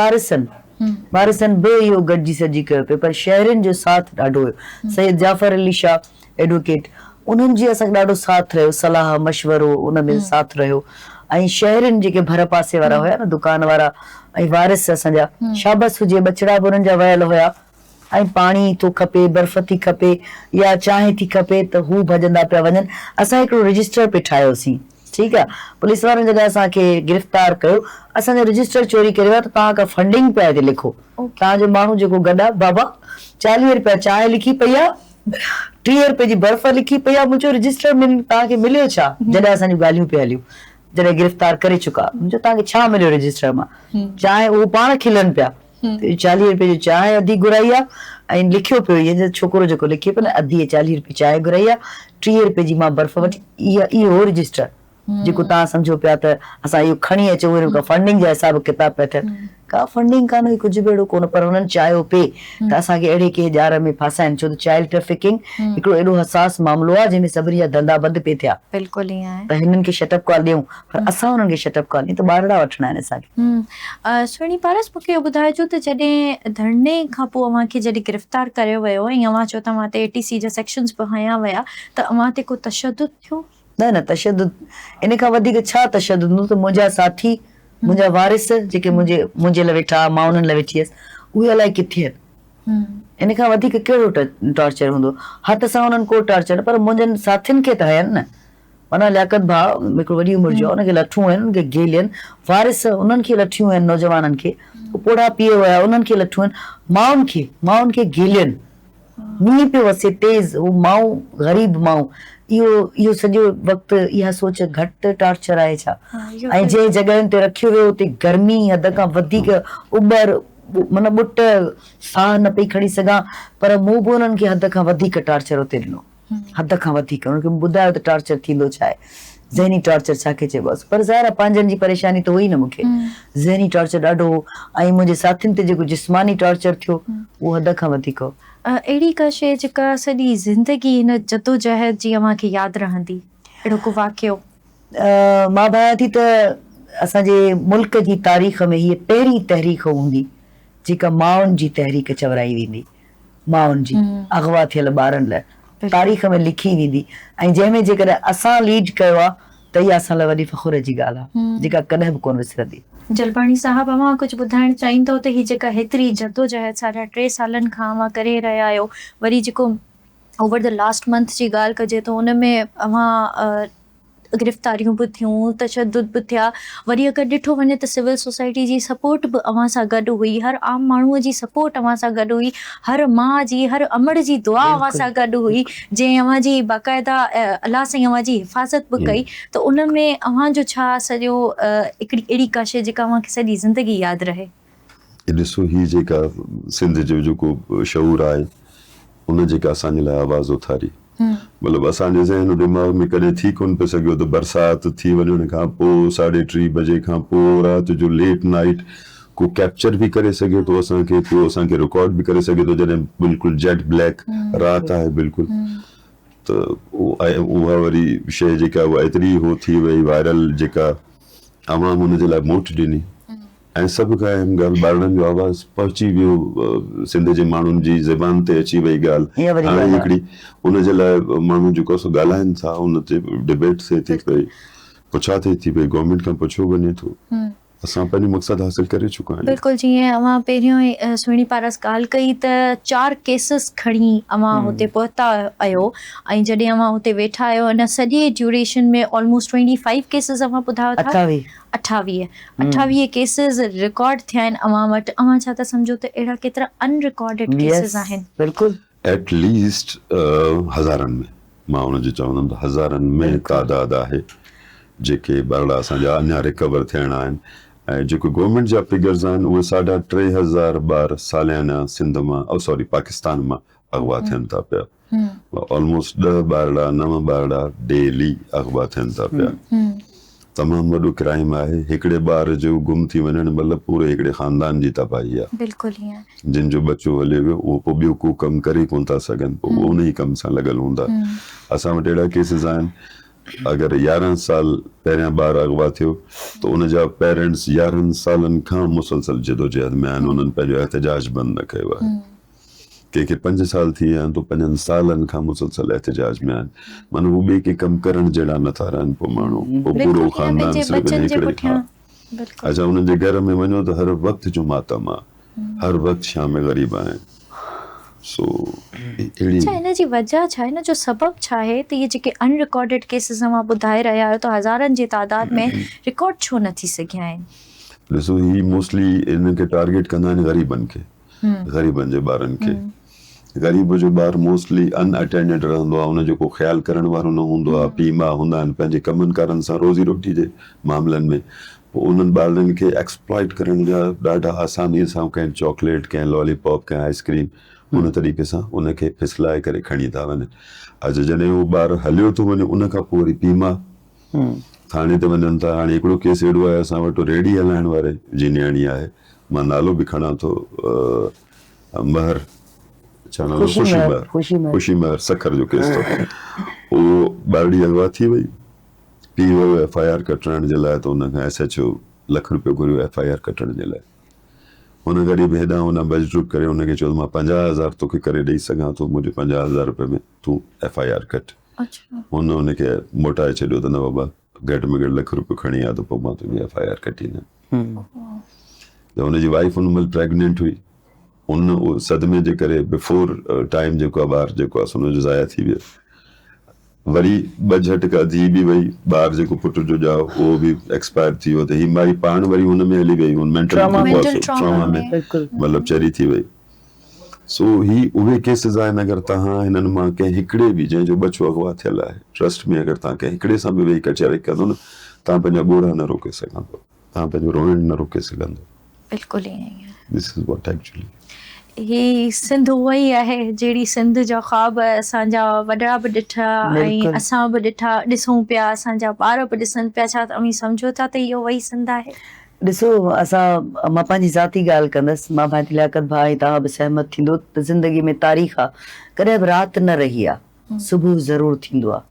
वारिसनि बि इहो गॾिजी सॼी कयो पियो, पर शहरनि जो साथ ॾाढो हुयो। सैयद जाफ़र अली शाह एडवोकेट, उन्हनि जी असांखे ॾाढो साथ रहियो, सलाह मशवरो उन में साथ रहियो। ऐं शहरनि जेके भर पासे वारा हुया न, दुकान वारा ऐं वारिस असांजा, शाबस हुजे, बचड़ा बि हुननि जा वयल हुया। ऐं पाणी थो खपे, बर्फ़ थी खपे, या चांहि थी खपे, त हू भॼंदा पिया वञनि। असां हिकिड़ो रजिस्टर पे ठाहियोसीं, ठीकु आहे, पुलिस वारनि जॾहिं असांखे गिरफ़्तार कयो, असांजो रजिस्टर चोरी करियो आहे, त तव्हां खां फंडिंग पिया हिते लिखो, तव्हांजो माण्हू जेको गॾु आहे, बाबा 40 रुपया चांहि लिखी पई आहे, 30 रुपए जी बर्फ़ लिखी पई आहे, मुंहिंजो रजिस्टर में तव्हांखे मिलियो छा? जॾहिं असांजूं ॻाल्हियूं पिया हलियूं, जॾहिं गिरफ़्तार करे चुका, मुंहिंजो तव्हांखे छा मिलियो रजिस्टर मां? चांहि उहो पाण खिलनि पिया, 40 रुपए जी चांहि अधी घुराई आहे, ऐं लिखियो पियो, इहे छोकिरो जेको लिखे पियो न, अधी 40 रुपए चांहि घुराई आहे, 30 रुपए जी मां बर्फ़ वठी, इहो रजिस्टर जेको तव्हां सम्झो पिया त असां इहो खणी अचूं वरी का फंडिंग जा हिसाब किताब पिया थियनि का फंडिंग कान हुई कुझु बि अहिड़ो कोन पर हुननि चाहियो पे त असांखे अहिड़े कंहिं ॼार में फासाइनि छो त चाइल्ड ट्रैफिकिंग हिकिड़ो एॾो हसास मामिलो आहे जंहिंमें सभिनी जा धंधा बंदि पे थिया बिल्कुलु ईअं आहे त हिननि खे शटअप कॉल ॾियूं पर असां हुननि खे शटअप कॉल ॾियूं त ॿारड़ा वठणा आहिनि असांखे सुहिणी पारस मूंखे इहो ॿुधाइजो त जॾहिं धरणे खां पोइ अव्हांखे जॾहिं गिरफ़्तार कयो वियो ऐं अव्हां चओ तव्हां ते ATC जा सेक्शन्स बि हया विया त अव्हां ते को तशदुद थियो? न तशदुद इन खां वधीक छा तशदुद हूंदो त मुंहिंजा साथी मुंहिंजा वारिस जेके मुंहिंजे लाइ वेठा मां उन्हनि लाइ वेठी हुयसि उहे अलाए किथे आहिनि इन खां वधीक कहिड़ो टॉर्चर हूंदो हथ सां हुननि को टॉर्चर पर मुंहिंजनि साथियुनि खे त आहिनि न माना लियाकत भाउ हिकिड़ो वॾी उमिरि जो हुनखे लठूं आहिनि हुनखे गेलियनि वारिस उन्हनि खे लठियूं आहिनि नौजवाननि खे पोड़ा पीए विया उन्हनि खे लठूं आहिनि माउनि खे गेलियनि मींहुं पियो वसे तेज़ हू माउ ग़रीब माउ इहो सॼो वक़्तु इहा सोच घटि टॉर्चर आहे छा ऐं जंहिं जॻहियुनि ते रखियो वियो उते गर्मी हद खां वधीक उॿर माना ॿुट साह न पई खणी सघां पर मूं बि उन्हनि खे हद खां वधीक टॉर्चर उते ॾिनो हद खां वधीक उन्हनि खे ॿुधायो त टॉर्चर थींदो छा आहे ज़हनी टॉर्चर छाखे चइबो आहे पर ज़ाहिर आहे पंहिंजनि जी परेशानी त हुई न मूंखे ज़हनी टॉर्चर ॾाढो हो ऐं मुंहिंजे साथियुनि ते जेको जिस्मानी टॉर्चर थियो उहो हद खां वधीक हो अहिड़ी का शइ जेका सॼी ज़िंदगी हिन जदोजहद जी अव्हांखे यादि रहंदी अहिड़ो को वाक़ियो? मां भायां थी त असांजे मुल्क जी तारीख़ में हीअ पहिरीं तहरीक हूंदी जेका माउनि जी तहरीक चवराई वेंदी माउनि जी अगवा थियल ॿारनि लाइ तारीख़ में लिखी वेंदी ऐं जंहिंमें जेकॾहिं असां लीड कयो आहे त इहा असां लाइ वॾी फ़ख़ुर जी ॻाल्हि आहे जेका कॾहिं बि कोन विसरंदी। जलपाणी साहब अव्हां कुझु ॿुधाइणु चाहींदो त हीअ जेका हेतिरी जदोजहद 3.5 सालनि खां अव्हां करे रहिया आहियो वरी जेको ओवर द लास्ट मंथ जी ॻाल्हि कजे त हुन में अव्हां गिरफ़्तारियूं बि थियूं तशदुद बि थिया वरी अगरि ॾिठो वञे त सिविल सोसाइटी जी सपोर्ट बि अव्हां सां गॾु हुई हर आम माण्हूअ जी सपोर्ट अव्हां सां गॾु हुई हर माउ जी हर अमड़ जी दुआ अव्हां सां गॾु हुई जंहिं अव्हांजी बाक़ाइदा अलाह साईं अव्हांजी हिफ़ाज़त बि कई त उन में अव्हांजो छा सॼो हिकिड़ी अहिड़ी का शइ जेका अव्हांखे सॼी ज़िंदगी यादि रहे? ॾिसो हीअ जेका सिंध जो जेको शऊर आहे उन जेका असांजे लाइ आवाज़ उथारी मतिलबु असांजे ज़हन दिमाग़ में कॾहिं थी कोन पियो सघियो त बरसाति थी वञण खां पोइ 3:30 बजे खां पोइ राति जो लेट नाइट को कैप्चर बि करे सघे थो असांखे पियो असांखे रिकॉर्ड बि करे सघे थो जॾहिं बिल्कुलु जेट ब्लैक राति आहे बिल्कुलु त उहा वरी शइ जेका उहा एतिरी हो थी वई वायरल जेका आवाम हुन जे लाइ मोट ॾिनी ऐं सभु खां अहम ॻाल्हि ॿारनि जो आवाज़ पहुची वियो सिंध जे माण्हुनि जी ज़बान ते अची वई ॻाल्हि हाणे हिकिड़ी उन जे लाइ माण्हू जेको सो ॻाल्हाइनि था उन ते डिबेट थिए थी पई पुछा थिए थी पई गवर्नमेंट खां पुछियो वञे थो असां पंहिंजो मक़सदु हासिल करे चुका आहियूं। बिल्कुल जीअं अव्हां पहिरियों ई सुहिणी पारस ॻाल्हि कई त 4 केसिस खणी अव्हां हुते पहुता आहियो ऐं जॾहिं अव्हां हुते वेठा आहियो हिन सॼे ड्यूरेशन में ऑलमोस्ट 25 केसिस अव्हां ॿुधायो था 28 केसिस रिकॉर्ड थिया आहिनि अव्हां वटि अव्हां छा था सम्झो त अहिड़ा केतिरा अनरिकॉर्डेड केसिस आहिनि? बिल्कुलु एटलीस्ट हज़ारनि में मां हुनजो चवंदुमि त हज़ारनि में तादाद आहे जेके ॿारड़ा असांजा अञा रिकवर थियणा आहिनि ऐं जेको गवर्नमेंट जा फिगर्स आहिनि उहे 3,500 ॿार सालियाना सिंध मां पाकिस्तान मां अगवा थियनि था पिया ऑलमोस्ट 10 ॿारड़ा 9 ॿारड़ा डेली अगवा थियनि था पिया तमामु वॾो क्राइम आहे हिकिड़े ॿार जो गुम थी वञणु मतिलबु पूरे हिकिड़े ख़ानदान जी तबाही आहे बिल्कुलु ईअं जिन जो बच्चो हले वियो उहो पोइ ॿियो को कमु करे कोन था सघनि पोइ उन ई कम सां लॻल हूंदा असां वटि अहिड़ा केसिस आहिनि अगरि 11 साल पहिरियां ॿार अगवा थियो त उन जा पेरेंट्स 11 सालनि खां मुसलसल जदोजहद में आहिनि उन्हनि पंहिंजो एहतजाज बंदि न कयो आहे कंहिंखे 5 साल थी विया आहिनि त 5 सालनि खां मुसलसल एहतजाज में आहिनि माना उहे ॿिए के कमु करण जहिड़ा नथा रहनि पोइ माण्हू पोइ पूरो ख़ानदान सिर्फ़ु हिकिड़े अच्छा उन्हनि जे घर में वञो त हर वक़्तु जो मातम आहे हर वक़्तु शाम ग़रीब आहिनि सो हिन जी वजह छा आहे हिन जो सबब छा आहे त इहे जेके अनरिकॉर्डेड केसिस अव्हां ॿुधाए रहिया आहियो त हज़ारनि जी तादाद में रिकॉर्ड छो न थी सघिया आहिनि? ॾिसो ही मोस्टली इन्हनि खे टारगेट कंदा आहिनि ग़रीबनि खे ग़रीबनि जे ॿारनि खे ग़रीब जो ॿार मोस्टली अनअटेंडेड रहंदो आहे उनजो को ख़्यालु करण वारो न हूंदो आहे पीउ माउ हूंदा आहिनि पंहिंजे कमनि कारनि सां रोज़ी रोटी जे मामलनि में पोइ उन्हनि ॿारनि खे एक्सप्लॉइट करण जा ॾाढा आसानीअ सां कंहिं चॉकलेट कंहिं लॉलीपॉप कंहिं आइसक्रीम उन तरीक़े सां उनखे फिसलाए करे खणी था वञनि अच्छा जॾहिं उहो ॿारु हलियो थो वञे उन खां पोइ वरी पीउ माउ थाने ते वञनि था। हाणे हिकिड़ो केस अहिड़ो आहे असां वटि रेडी हलाइण वारे जी नियाणी आहे, मां नालो बि खणां थो, महर छा नालो, ख़ुशी महर सखर जो केस अथव। उहो ॿारड़ी अगवा थी वई, पीउ वियो FIR कटाइण जे लाइ, त हुन खां SHO लख रुपयो घुरियो FIR कटण जे लाइ। हुन गॾु बि हेॾां होॾां बजरूप करे हुनखे चयो मां 50,000 तोखे करे ॾेई सघां थो, मुंहिंजे 50,000 रुपए में तूं FIR कट। हुनखे मोटाए छॾियो त न बाबा, घटि में घटि लख रुपयो खणी आ त पोइ मां तुंहिंजी FIR कटींदुमि। त हुनजी वाइफ हुन महिल प्रेगनेंट हुई, उन सदमे जे करे बिफोर टाइम जेको आहे ॿार जेको आहे हुनजो ज़ाया थी वियो। वरी ॿ झटका धीउ बि वई, ॿार जेको पुट जो ॼाओ उहो बि एक्सपायर थी वियो, त ही माई पाण वरी हुन में हली वई, हुन मेंटल ट्रॉमा में मतिलबु चरी थी वई। सो ही उहे केसिस आहिनि। अगरि तव्हां हिननि मां कंहिं हिकिड़े बि, जंहिंजो बचो अगवा थियल आहे, ट्रस्ट में अगरि तव्हां कंहिं हिकिड़े सां बि वेही कचहरी कंदो न, तव्हां पंहिंजा ॻोड़ा न रोके सघंदो, तव्हां पंहिंजो रोइण न रोके सघंदो। बिल्कुलु ईअं ई आहे। दिस इज़ व्हाट एक्चुअली ही सिंध उहा ई आहे जहिड़ी सिंध जा ख्वाब असांजा वॾा बि ॾिठा ऐं असां बि ॾिठा, ॾिसूं पिया, असांजा ॿार बि ॾिसनि पिया। छा तव्हां सम्झो था त इहो वही सिंध आहे? ॾिसो, मां पंहिंजी ज़ाती ॻाल्हि कंदसि, मां भाती लियाकत भाई तव्हां बि सहमत थींदो त ज़िंदगी में तारीख़ आहे, कॾहिं बि राति न रही आहे, सुबुह ज़रूरु थींदो आहे,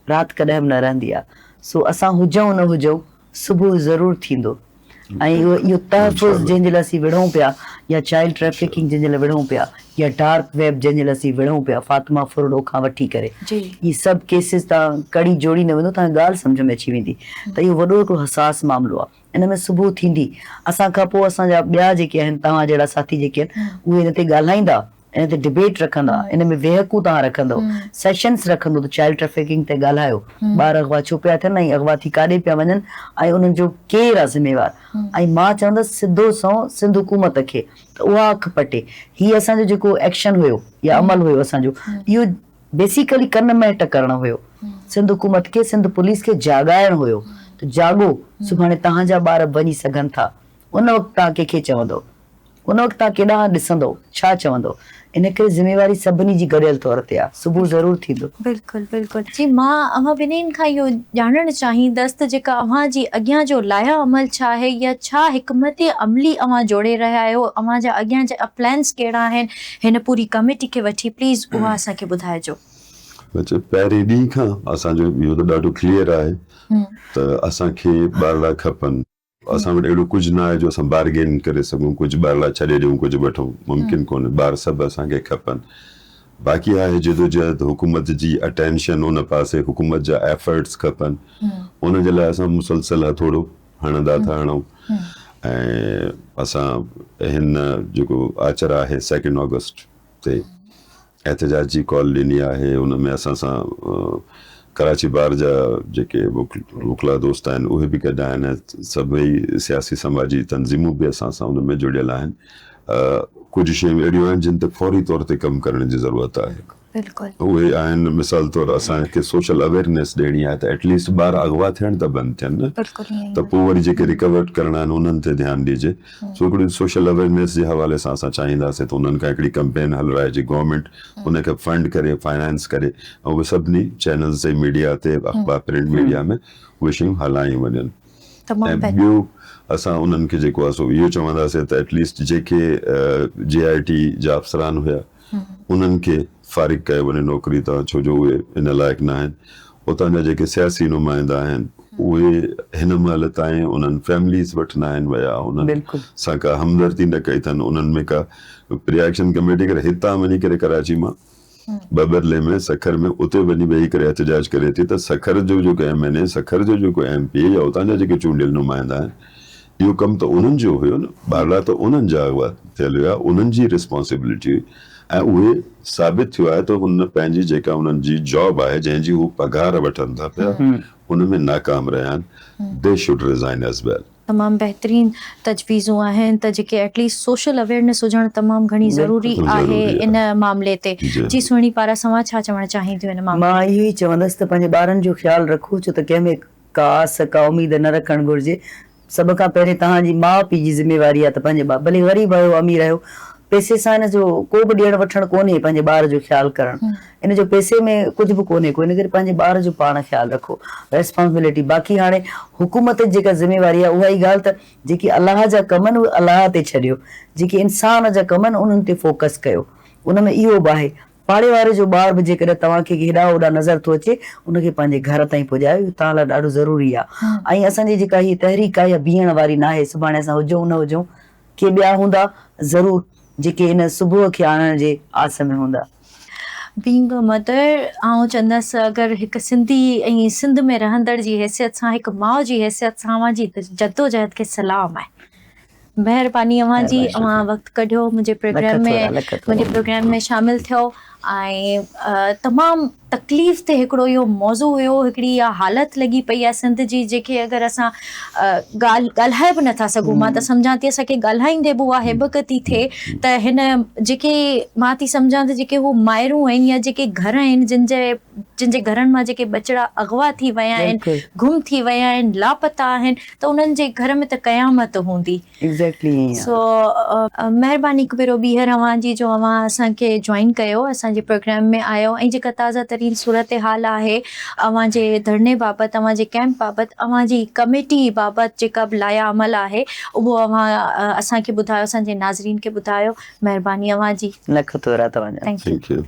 राति कॾहिं बि न रहंदी आहे। सो असां हुजूं न हुजूं, सुबुह ज़रूरु थींदो। ऐं इहो तहफ़ुज़ जंहिंजे लाइ असीं विढ़ूं पिया, या चाइल्ड ट्रैफिकिंग जंहिंजे लाइ विढ़ूं पिया, या डार्क वेब जंहिंजे लाइ असीं विढ़ूं पिया, फातिमा फुरडो खां वठी करे, इहे सभु केसिस तव्हां कड़ी जोड़ी न वेंदो, तव्हांखे ॻाल्हि सम्झ में अची वेंदी त इहो वॾो हिकिड़ो हसास मामिलो आहे। इन में सुबुह थींदी, असां खां पोइ असांजा ॿिया जेके आहिनि, तव्हां जहिड़ा साथी जेके आहिनि, उहे हिन ते ॻाल्हाईंदा, इन ते डिबेट रखंदा, इन में वेहकूं तव्हां रखंदव, सेशन्स रखंदो त चाइल्ड ट्रैफिकिंग ते ॻाल्हायो, ॿार अगवा छो पिया थियनि ऐं अगवा थी काॾे पिया वञनि ऐं उन्हनि जो केरु आहे ज़िम्मेवार। ऐं मां चवंदसि सिधो सौ सिंध हुकूमत खे त उहा अखि पटे, हीउ असांजो जेको एक्शन हुयो या अमल हुयो असांजो, इहो बेसिकली कन महट करणु हुयो। सिंध हुकूमत खे, सिंध पुलिस खे जाॻाइणु हुयो त जाॻो, सुभाणे तव्हांजा ॿार वञी सघनि था। उन वक़्तु तव्हां कंहिंखे चवंदव, उन वक़्तु तव्हां केॾांहुं ॾिसंदव, छा चवंदव? इन करे ज़िम्मेवारी सभिनी जी गॾियल तौर ते आहे, सुबुह ज़रूरु थींदो। बिल्कुलु बिल्कुलु जी। मां अव्हां ॿिन्हिनि खां इहो ॼाणणु चाहींदसि त जेका अव्हां जी अॻियां जो लाया अमल छा आहे, या छा हिकमत अमली अव्हां जोड़े रहिया आहियो, अव्हां जा अॻियां जा प्लान्स कहिड़ा आहिनि हिन पूरी कमेटी खे वठी, प्लीज़ उहा असांखे ॿुधाइजो। पहिरीं ॾींहं खां असांजो इहो त ॾाढो क्लियर आहे त असांखे ॿारड़ा खपनि। असां वटि अहिड़ो कुझु न आहे जो असां बार्गेन करे सघूं, कुझु ॿारड़ा छॾे ॾियूं, कुझु वठूं, मुमकिन कोन्हे। ॿार सभु असांखे खपनि। बाक़ी आहे जिदोजहद, हुकूमत जी अटेंशन उन पासे, हुकूमत जा एफर्ट्स खपनि, उन जे लाइ असां मुसलसल हथोड़ो हणंदा था हणूं। ऐं असां हिन जेको आचर आहे 2 ऑगस्ट ते एहतजाजी कॉल ॾिनी आहे, उन में असां सां कराची बार जा जेके वुकला दोस्त आहिनि उहे बि गॾु आहिनि, सभई सियासी समाजी तंज़ीमूं बि असां सां उन में जुड़ियल आहिनि। कुझु शयूं अहिड़ियूं आहिनि जिन ते फौरी तौर ते कमु करण जी ज़रूरत आहे। उहे आहिनि, मिसाल तौरु असांखे सोशल अवेयरनेस ॾियणी आहे त एटलीस्ट ॿार अगवा थियण त बंदि थियनि न, त पोइ वरी जेके रिकवर करणा आहिनि उन्हनि ते ध्यानु ॾिजे। सो हिकिड़ी सोशल अवेयरनेस जे हवाले सां असां चाहींदासीं त उन्हनि खां हिकिड़ी कैंपेन हलराइजे गवर्नमेंट, उनखे फंड करे, फाइनेंस करे, ऐं उहे सभिनी चैनल्स ते, मीडिया ते, अख़बार प्रिंट मीडिया में उहे शयूं हलायूं वञनि। ऐं ॿियो असां उन्हनि खे जेको आहे सो इहो चवंदासीं त एटलीस्ट जेके JIT जा अफ़सरान हुया उन्हनि खे फारिग कयो वञे नौकरी तां, छो जो उहे इन लाइक़ु न आहिनि। उतां जा जेके सियासी नुमाइंदा आहिनि उहे हिन महिल ताईं उन्हनि फैमिलीज़ वटि न आहिनि विया, उन्हनि सां का हमदर्दी न कई अथनि। उन्हनि में का प्री एक्शन कमेटी करे हितां वञी करे कराची मां बबरले में, सखर में, उते वञी वेही करे एहतजाज करे थी त सखर जो जेको MNA, सखर जो जेको MP या उतां जा जेके चूंडियल नुमाइंदा आहिनि, इहो कमु त उन्हनि जो हुयो न, ॿारड़ा त उन्हनि जा अगवा थियल हुया, उन्हनि जी रिस्पॉन्सिबिलिटी हुई। ऐं उहे साबित थियो आहे त हुन पंहिंजी जेका उन्हनि जी जॉब आहे, जंहिंजी हू पघार वठनि था पिया, उन में नाकाम रहिया आहिनि। दे शुड रिज़ाइन एज़ वेल। तमामु बहितरीन तजवीज़ूं आहिनि त जेके एटलीस्ट सोशल अवेयरनेस हुजणु तमामु घणी ज़रूरी आहे इन मामले ते। जी सुहिणी पारा, सवां छा चवणु चाहींदियूं इन मामले? मां इहो ई चवंदसि त पंहिंजे ॿारनि जो ख़्यालु रखो, छो त कंहिंमें का आस का उमेद न रखणु घुरिजे। सभ खां पहिरीं तव्हांजी माउ पीउ जी ज़िम्मेवारी आहे त पंहिंजे भले ग़रीब आहियो अमीर आहियो, पैसे सां इन जो को बि ॾियण वठण कोन्हे, पंहिंजे ॿार जो ख्यालु करणु, इन जो पैसे में कुझु बि कोन्हे को, इन करे पंहिंजे ॿार जो पाण ख्यालु रखो, रेस्पॉन्सिबिलिटी। बाक़ी हाणे हुकूमत जी जेका ज़िम्मेवारी आहे उहा ई ॻाल्हि त जेकी अलाह जा कम आहिनि उहे अलाह ते छॾियो, जेके इंसान जा कम आहिनि उन्हनि ते फोकस कयो। उनमें इहो बि आहे पाड़े वारे जो ॿार बि जेकॾहिं तव्हांखे हेॾा होॾा नज़र थो अचे उनखे पंहिंजे घर ताईं पुॼायो, इहो तव्हां लाइ ॾाढो ज़रूरी आहे। ऐं असांजी जेका हीअ तहरीक आहे बीहण वारी न आहे, सुभाणे असां हुजूं न हुजूं, के ॿिया हूंदा ज़रूर जेके इन सुबुह खे आणण जे आस में हूंदा। बीइंग अ मदर, आउं चवंदसि अगरि हिकु सिंधी ऐं सिंध में रहंदड़ जी हैसियत सां, हिकु माउ जी हैसियत सां अव्हां जी जद्दोजहद खे सलाम आहे। महिरबानी अव्हां जी, अव्हां वक़्तु कढियो मुंहिंजे प्रोग्राम में शामिल थियो ऐं तमामु तकलीफ़ ते हिकिड़ो इहो मौज़ू हुयो, हिकिड़ी इहा हालत लॻी पई आहे सिंध जी जेके अगरि असां ॻाल्हाए बि नथा सघूं। मां त सम्झां थी असांखे ॻाल्हाईंदे बि उहा हिबक थी थिए त हिन जेके मां थी सम्झां त जेके हू माइरूं आहिनि या जेके घर आहिनि जिन जे घरनि मां जेके बचिड़ा अगवा थी विया आहिनि, गुम थी विया आहिनि, लापता आहिनि, त उन्हनि जे घर में त क़यामत हूंदी। सो महिरबानी हिकु भेरो ॿीहर अव्हां जी जो अव्हां असांखे जॉइन कयो, असांजे प्रोग्राम में आयो ऐं जेका ताज़ा तरीन सूरत हाल आहे अव्हां जे धरने बाबति, अव्हां जे कैंप बाबति, अव्हां जी कमेटी बाबति जेका बि लाया अमल आहे उहो अव्हां असांखे ॿुधायो, असांजे नाज़रीन खे ॿुधायो। महिरबानी अव्हां जी। लख तोरा तव्हांजा। Thank U.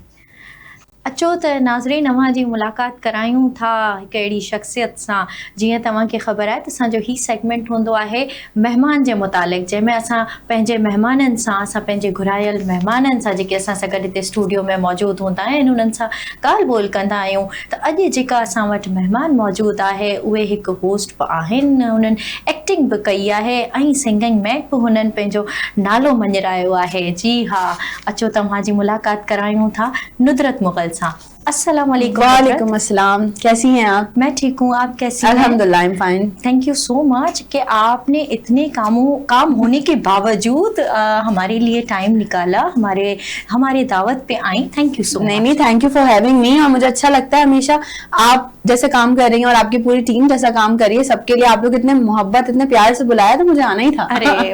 अचो त नाज़रीन अव्हां जी मुलाक़ात करायूं था हिकु अहिड़ी शख़्सियत सां। जीअं तव्हांखे ख़बर आहे त असांजो ही सेगमेंट हूंदो आहे महिमान जे मुतालिक़, जंहिंमें असां पंहिंजे महिमाननि सां, असां पंहिंजे घुरायल महिमाननि सां जेके असां सां गॾु हिते स्टूडियो में मौजूदु हूंदा आहिनि उन्हनि सां ॻाल्हि ॿोल कंदा आहियूं। त अॼु जेका असां वटि महिमान मौजूदु आहे उहे हिकु होस्ट बि आहिनि, हुननि एक्टिंग बि कई आहे ऐं सिंगिंग में बि हुननि पंहिंजो नालो मंझरायो आहे। जी हा, अचो तव्हां जी मुलाक़ात करायूं था नुदरत मुग़ल सां। अस्सलाम वालेकुम। वालेकुम अस्सलाम, कैसी हैं आप? मैं ठीक हूँ, आप कैसी हैं? अल्हम्दुलिल्लाह, I am fine. Thank you so much कि आपने इतने काम होने के बावजूद हमारे लिए टाइम निकाला, हमारे दावत पे आई। Thank you so much. नहीं, thank you for having me. और मुझे अच्छा लगता है हमेशा आप जैसे काम कर रही हैं और आपकी पूरी टीम जैसा काम कर रही है, सबके लिए आप लोग इतने मोहब्बत, इतने प्यार से बुलाया तो मुझे आना ही था। अरे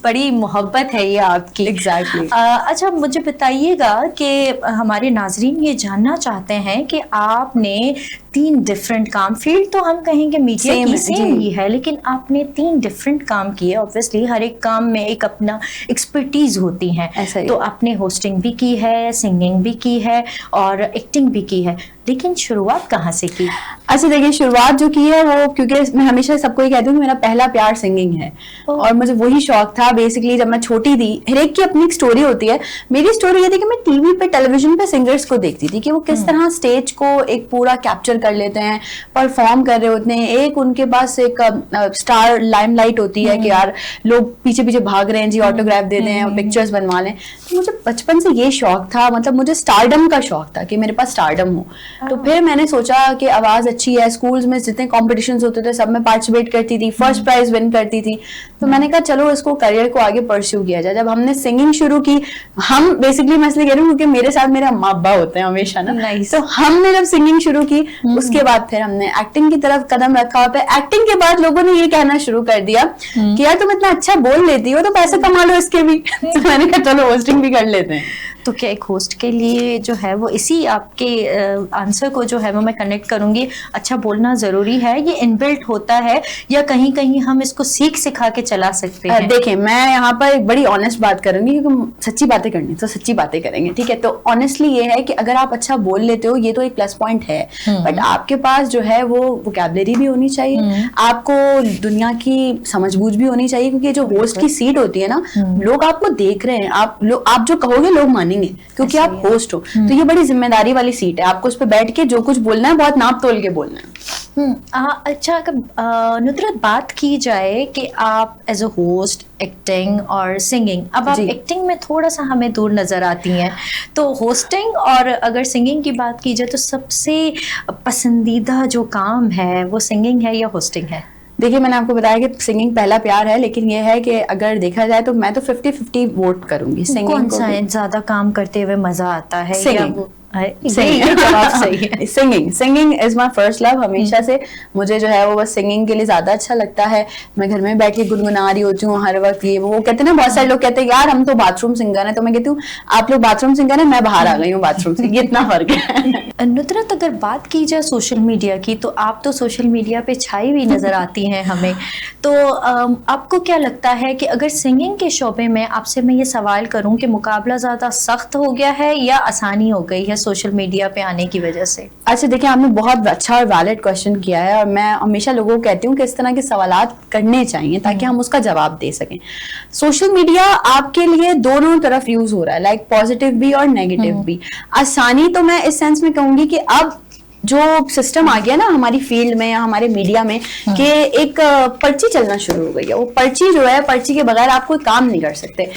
बड़ी मोहब्बत है ये आपकी। एग्जैक्टली। अच्छा, मुझे बताइएगा कि हमारे नाजरीन ये जानना चाहते हैं कि आपने 3 डिफरेंट काम, फील्ड तो हम कहेंगे मीडिया की सेम ही है, लेकिन आपने 3 डिफरेंट काम किए। ऑब्वियसली हर एक काम में एक अपना एक्सपर्टीज होती है। तो आपने होस्टिंग भी की है, सिंगिंग भी की है और एक्टिंग भी की है, लेकिन शुरुआत कहाँ से की? अच्छा देखिए, शुरुआत जो की है वो, क्योंकि मैं हमेशा सबको ये कहती हूँ कि मेरा पहला प्यार सिंगिंग है और मुझे वही शौक था। बेसिकली जब मैं छोटी थी, हर एक की अपनी एक स्टोरी होती है। मेरी स्टोरी ये थी कि मैं टीवी पे, टेलीविजन पे सिंगर्स को देखती थी कि वो किस तरह स्टेज को एक पूरा कैप्चर कर लेते हैं, परफॉर्म कर रहे होते हैं। एक उनके पास एक स्टार लाइमलाइट होती है कि यार लोग पीछे पीछे भाग रहे हैं, जी ऑटोग्राफ दे दें, पिक्चर्स बनवा लें। तो मुझे बचपन से ये शौक था, मतलब मुझे स्टारडम का शौक था कि मेरे पास स्टारडम हो। तो फिर मैंने सोचा कि आवाज अच्छी है, स्कूल्स में जितने कॉम्पिटिशन्स होते थे सब में पार्टिसिपेट करती थी, फर्स्ट प्राइज विन करती थी। तो मैंने कहा चलो इसको, करियर को आगे परस्यू किया जाए। जब हमने सिंगिंग शुरू की, हम बेसिकली, मैं इसलिए कह रही हूँ क्योंकि मेरे साथ मेरे अम्मा अब्बा होते हैं हमेशा ना, तो हमने जब सिंगिंग शुरू की उसके बाद फिर हमने एक्टिंग की तरफ कदम रखा। और एक्टिंग के बाद लोगों ने ये कहना शुरू कर दिया कि यार तुम इतना अच्छा बोल लेती हो तो पैसे कमा लो इसके भी। तो मैंने कहा चलो होस्टिंग भी कर लेते हैं। तो क्या एक होस्ट के लिए जो है वो, इसी आपके आंसर को जो है वो मैं कनेक्ट करूंगी, अच्छा बोलना जरूरी है, ये इनबिल्ट होता है या कहीं कहीं हम इसको सिखा के चला सकते हैं? देखिए, मैं यहाँ पर एक बड़ी ऑनेस्ट बात करूंगी क्योंकि सच्ची बातें करनी तो सच्ची बातें करेंगे, ठीक है? तो ऑनेस्टली ये है कि अगर आप अच्छा बोल लेते हो ये तो एक प्लस पॉइंट है, बट आपके पास जो है वो वोकैबुलरी भी होनी चाहिए, आपको दुनिया की समझबूझ भी होनी चाहिए, क्योंकि जो होस्ट की सीट होती है ना, लोग आपको देख रहे हैं, आप जो कहोगे लोग मानेंगे क्योंकि आप होस्ट हो। तो ये बड़ी जिम्मेदारी वाली सीट है, आपको उस पर बैठ के जो कुछ बोलना है बहुत नाप तोल के बोलना है। अच्छा, नुदरत बात की जाए कि आप एज अ होस्ट, एक्टिंग और सिंगिंग, अब आप एक्टिंग में थोड़ा सा हमें दूर नजर आती हैं, तो होस्टिंग और अगर सिंगिंग की बात की जाए तो सबसे पसंदीदा जो काम है वो सिंगिंग है या होस्टिंग है? देखिए, मैंने आपको बताया कि सिंगिंग पहला प्यार है, लेकिन ये है कि अगर देखा जाए तो मैं तो 50-50 वोट करूंगी। सिंगिंग कौन सा है ज्यादा काम करते हुए मजा आता है? सिंगिंग। ये जवाब सही है। Singing is my first love. हमेशा से मुझे जो है वो बस सिंगिंग के लिए ज्यादा अच्छा लगता है। मैं घर में बैठ के गुनगुना रही होती हूँ हर वक्त। ये वो कहते हैं ना, बहुत सारे लोग कहते हैं यार हम तो बाथरूम सिंगर है, तो मैं कहती हूँ आप लोग बाथरूम सिंगर है, मैं बाहर आ गई हूँ बाथरूम से, ये इतना फर्क है। नुसरत, अगर बात की जाए सोशल मीडिया की, तो आप तो सोशल मीडिया पे छाई हुई नजर आती हैं हमें। तो आपको क्या लगता है कि अगर सिंगिंग के शोबे में आपसे मैं ये सवाल करूं कि मुकाबला ज़्यादा सख्त हो गया है या आसानी हो गई है सोशल मीडिया पे आने की वजह से? अच्छा देखिए, आपने बहुत अच्छा और वैलिड क्वेश्चन किया है, और मैं हमेशा लोगों को कहती हूँ कि इस तरह के सवालात करने चाहिए ताकि हम उसका जवाब दे सकें। सोशल मीडिया आपके लिए दोनों तरफ यूज हो रहा है, लाइक पॉजिटिव भी और नेगेटिव भी। आसानी तो मैं इस सेंस में कहूंगी कि अब जो सिस्टम आ गया ना हमारी फील्ड में या हमारे मीडिया में, कि एक पर्ची चलना शुरू हो गई है। वो पर्ची जो है, पर्ची के बगैर आप कोई काम नहीं कर सकते।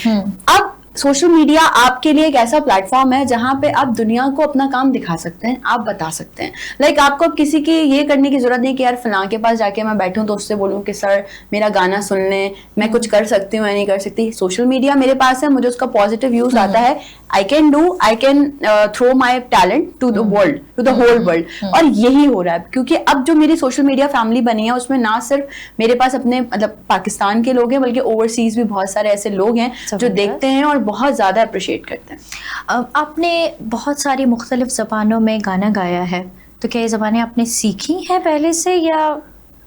अब सोशल मीडिया आपके लिए एक ऐसा प्लेटफॉर्म है जहां पे आप दुनिया को अपना काम दिखा सकते हैं, आप बता सकते हैं। लाइक आपको अब किसी की ये करने की जरूरत नहीं कि यार फलां के पास जाके मैं बैठूं तो उससे बोलूं कि सर मेरा गाना सुन लें, मैं कुछ कर सकती हूँ या नहीं कर सकती। सोशल मीडिया मेरे पास है, मुझे उसका पॉजिटिव यूज आता है। I can throw my talent to the world, to the whole world. और यही हो रहा है, क्योंकि अब जो मेरी सोशल मीडिया फैमिली बनी है उसमें ना सिर्फ मेरे पास अपने मतलब पाकिस्तान के लोग हैं, बल्कि ओवरसीज भी बहुत सारे ऐसे लोग हैं जो देखते हैं और बहुत ज्यादा अप्रिशिएट करते हैं। आपने बहुत सारी मुख्तलिफ ज़बानों में गाना गाया है, तो क्या ये ज़बानें आपने सीखी हैं पहले से या?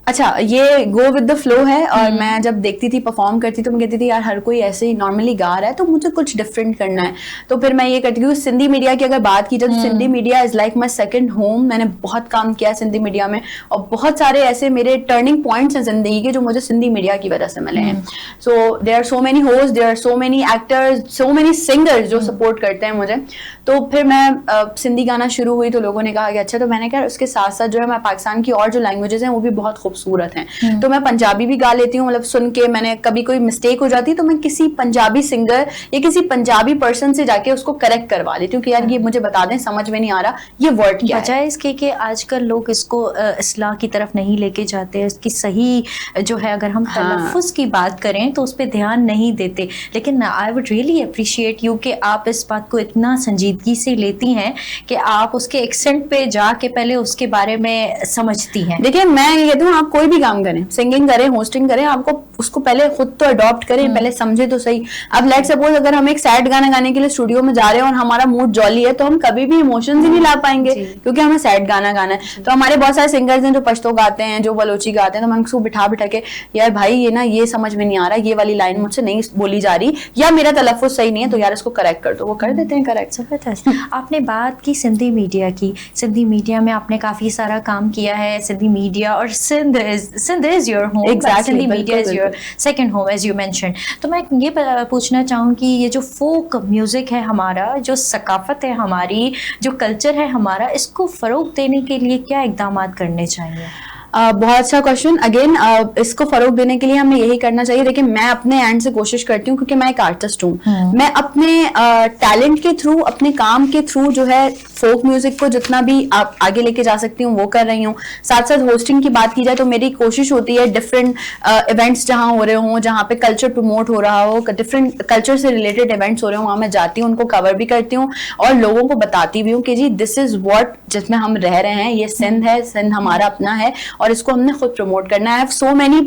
अच्छा, ये गो विद द फ्लो है। और मैं जब देखती थी परफॉर्म करती तो मैं कहती थी यार हर कोई ऐसे ही नॉर्मली गा रहा है, तो मुझे कुछ डिफरेंट करना है। तो फिर मैं ये करती हूँ। सिंधी मीडिया की अगर बात की जाए तो Sindhi media is like my second home. मैंने बहुत काम किया सिंधी मीडिया में, और बहुत सारे ऐसे मेरे टर्निंग पॉइंट्स हैं जिंदगी के जो मुझे सिंधी मीडिया की वजह से मिले हैं। So there are so many host, there are so many actors, so many singers जो सपोर्ट करते हैं मुझे। तो फिर मैं सिंधी गाना शुरू हुई तो लोगों ने कहा कि अच्छा, तो मैंने कहा उसके साथ साथ जो है मैं पाकिस्तान की और जो लैंग्वेजेस हैं वो भी बहुत खूबसूरत हैं। तो मैं पंजाबी भी गा लेती हूँ। मतलब सुन के मैंने कभी कोई मिस्टेक हो जाती तो मैं किसी पंजाबी सिंगर या किसी पंजाबी पर्सन से जाके उसको करेक्ट करवा लेती हूँ कि यार ये मुझे बता दें, समझ में नहीं आ रहा ये वर्ड क्या है। बजाय इसके कि आजकल लोग इसको इस्लाह की तरफ नहीं लेके जाते, इसकी सही जो है अगर हम तलफ़ुज़ की बात करें तो उस पर ध्यान नहीं देते। लेकिन I would really appreciate U कि आप इस बात को इतना संजीदगी से लेती हैं कि आप उसके एक्सेंट पे जाके पहले उसके बारे में समझती हैं। देखिए, मैं ये कहती हूँ आप कोई भी काम करें, सिंगिंग करें, होस्टिंग करें, आपको उसको पहले खुद तो अडॉप्ट करें, पहले समझे तो सही। अब लेट सपोज अगर हम एक सैड गाना गाने के लिए स्टूडियो में जा रहे हैं और हमारा मूड जॉली है, तो हम कभी भी इमोशंस ही नहीं ला पाएंगे, क्योंकि हमें सैड गाना गाना है। तो हमारे बहुत सारे सिंगर्स हैं जो पश्तो गाते हैं, जो बलोची गाते हैं, तो मैं उनको बिठा के यार भाई ये ना ये समझ में नहीं आ रहा, ये वाली लाइन मुझसे नहीं बोली जा रही, या मेरा तलफ़ुज़ सही नहीं है, तो यार इसको करेक्ट कर दो, वो कर देते हैं करेक्ट। जबरदस्त। आपने बात की सिंधी मीडिया की। सिंधी मीडिया में आपने काफ़ी सारा काम किया है। सिंधी मीडिया और Sindh is your home. Exactly, Sindhi media is your second home as you mention. तो मैं ये पूछना चाहूँ कि ये जो फोक म्यूज़िक है हमारा, जो सकाफत है हमारी, जो कल्चर है हमारा, इसको फ़रोग देने के लिए क्या इक़दाम करने चाहिए? बहुत अच्छा क्वेश्चन। अगेन इसको फरोग देने के लिए हमें यही करना चाहिए। देखिए, मैं अपने एंड से कोशिश करती हूँ, क्योंकि मैं एक आर्टिस्ट हूँ। मैं अपने टैलेंट के थ्रू, अपने काम के थ्रू जो है फोक म्यूजिक को जितना भी आप आगे लेके जा सकती हूँ वो कर रही हूँ। साथ साथ होस्टिंग की बात की जाए तो मेरी कोशिश होती है डिफरेंट इवेंट्स जहाँ हो रहे हों, जहाँ पे कल्चर प्रमोट हो रहा हो, डिफरेंट कल्चर से रिलेटेड इवेंट्स हो रहे हो, वहाँ मैं जाती हूँ, उनको कवर भी करती हूँ और लोगों को बताती भी हूँ कि जी दिस इज व्हाट जिसमें हम रह रहे हैं, ये सिंध है, सिंध हमारा अपना है और इसको हमने खुद प्रमोट करना है। I have so many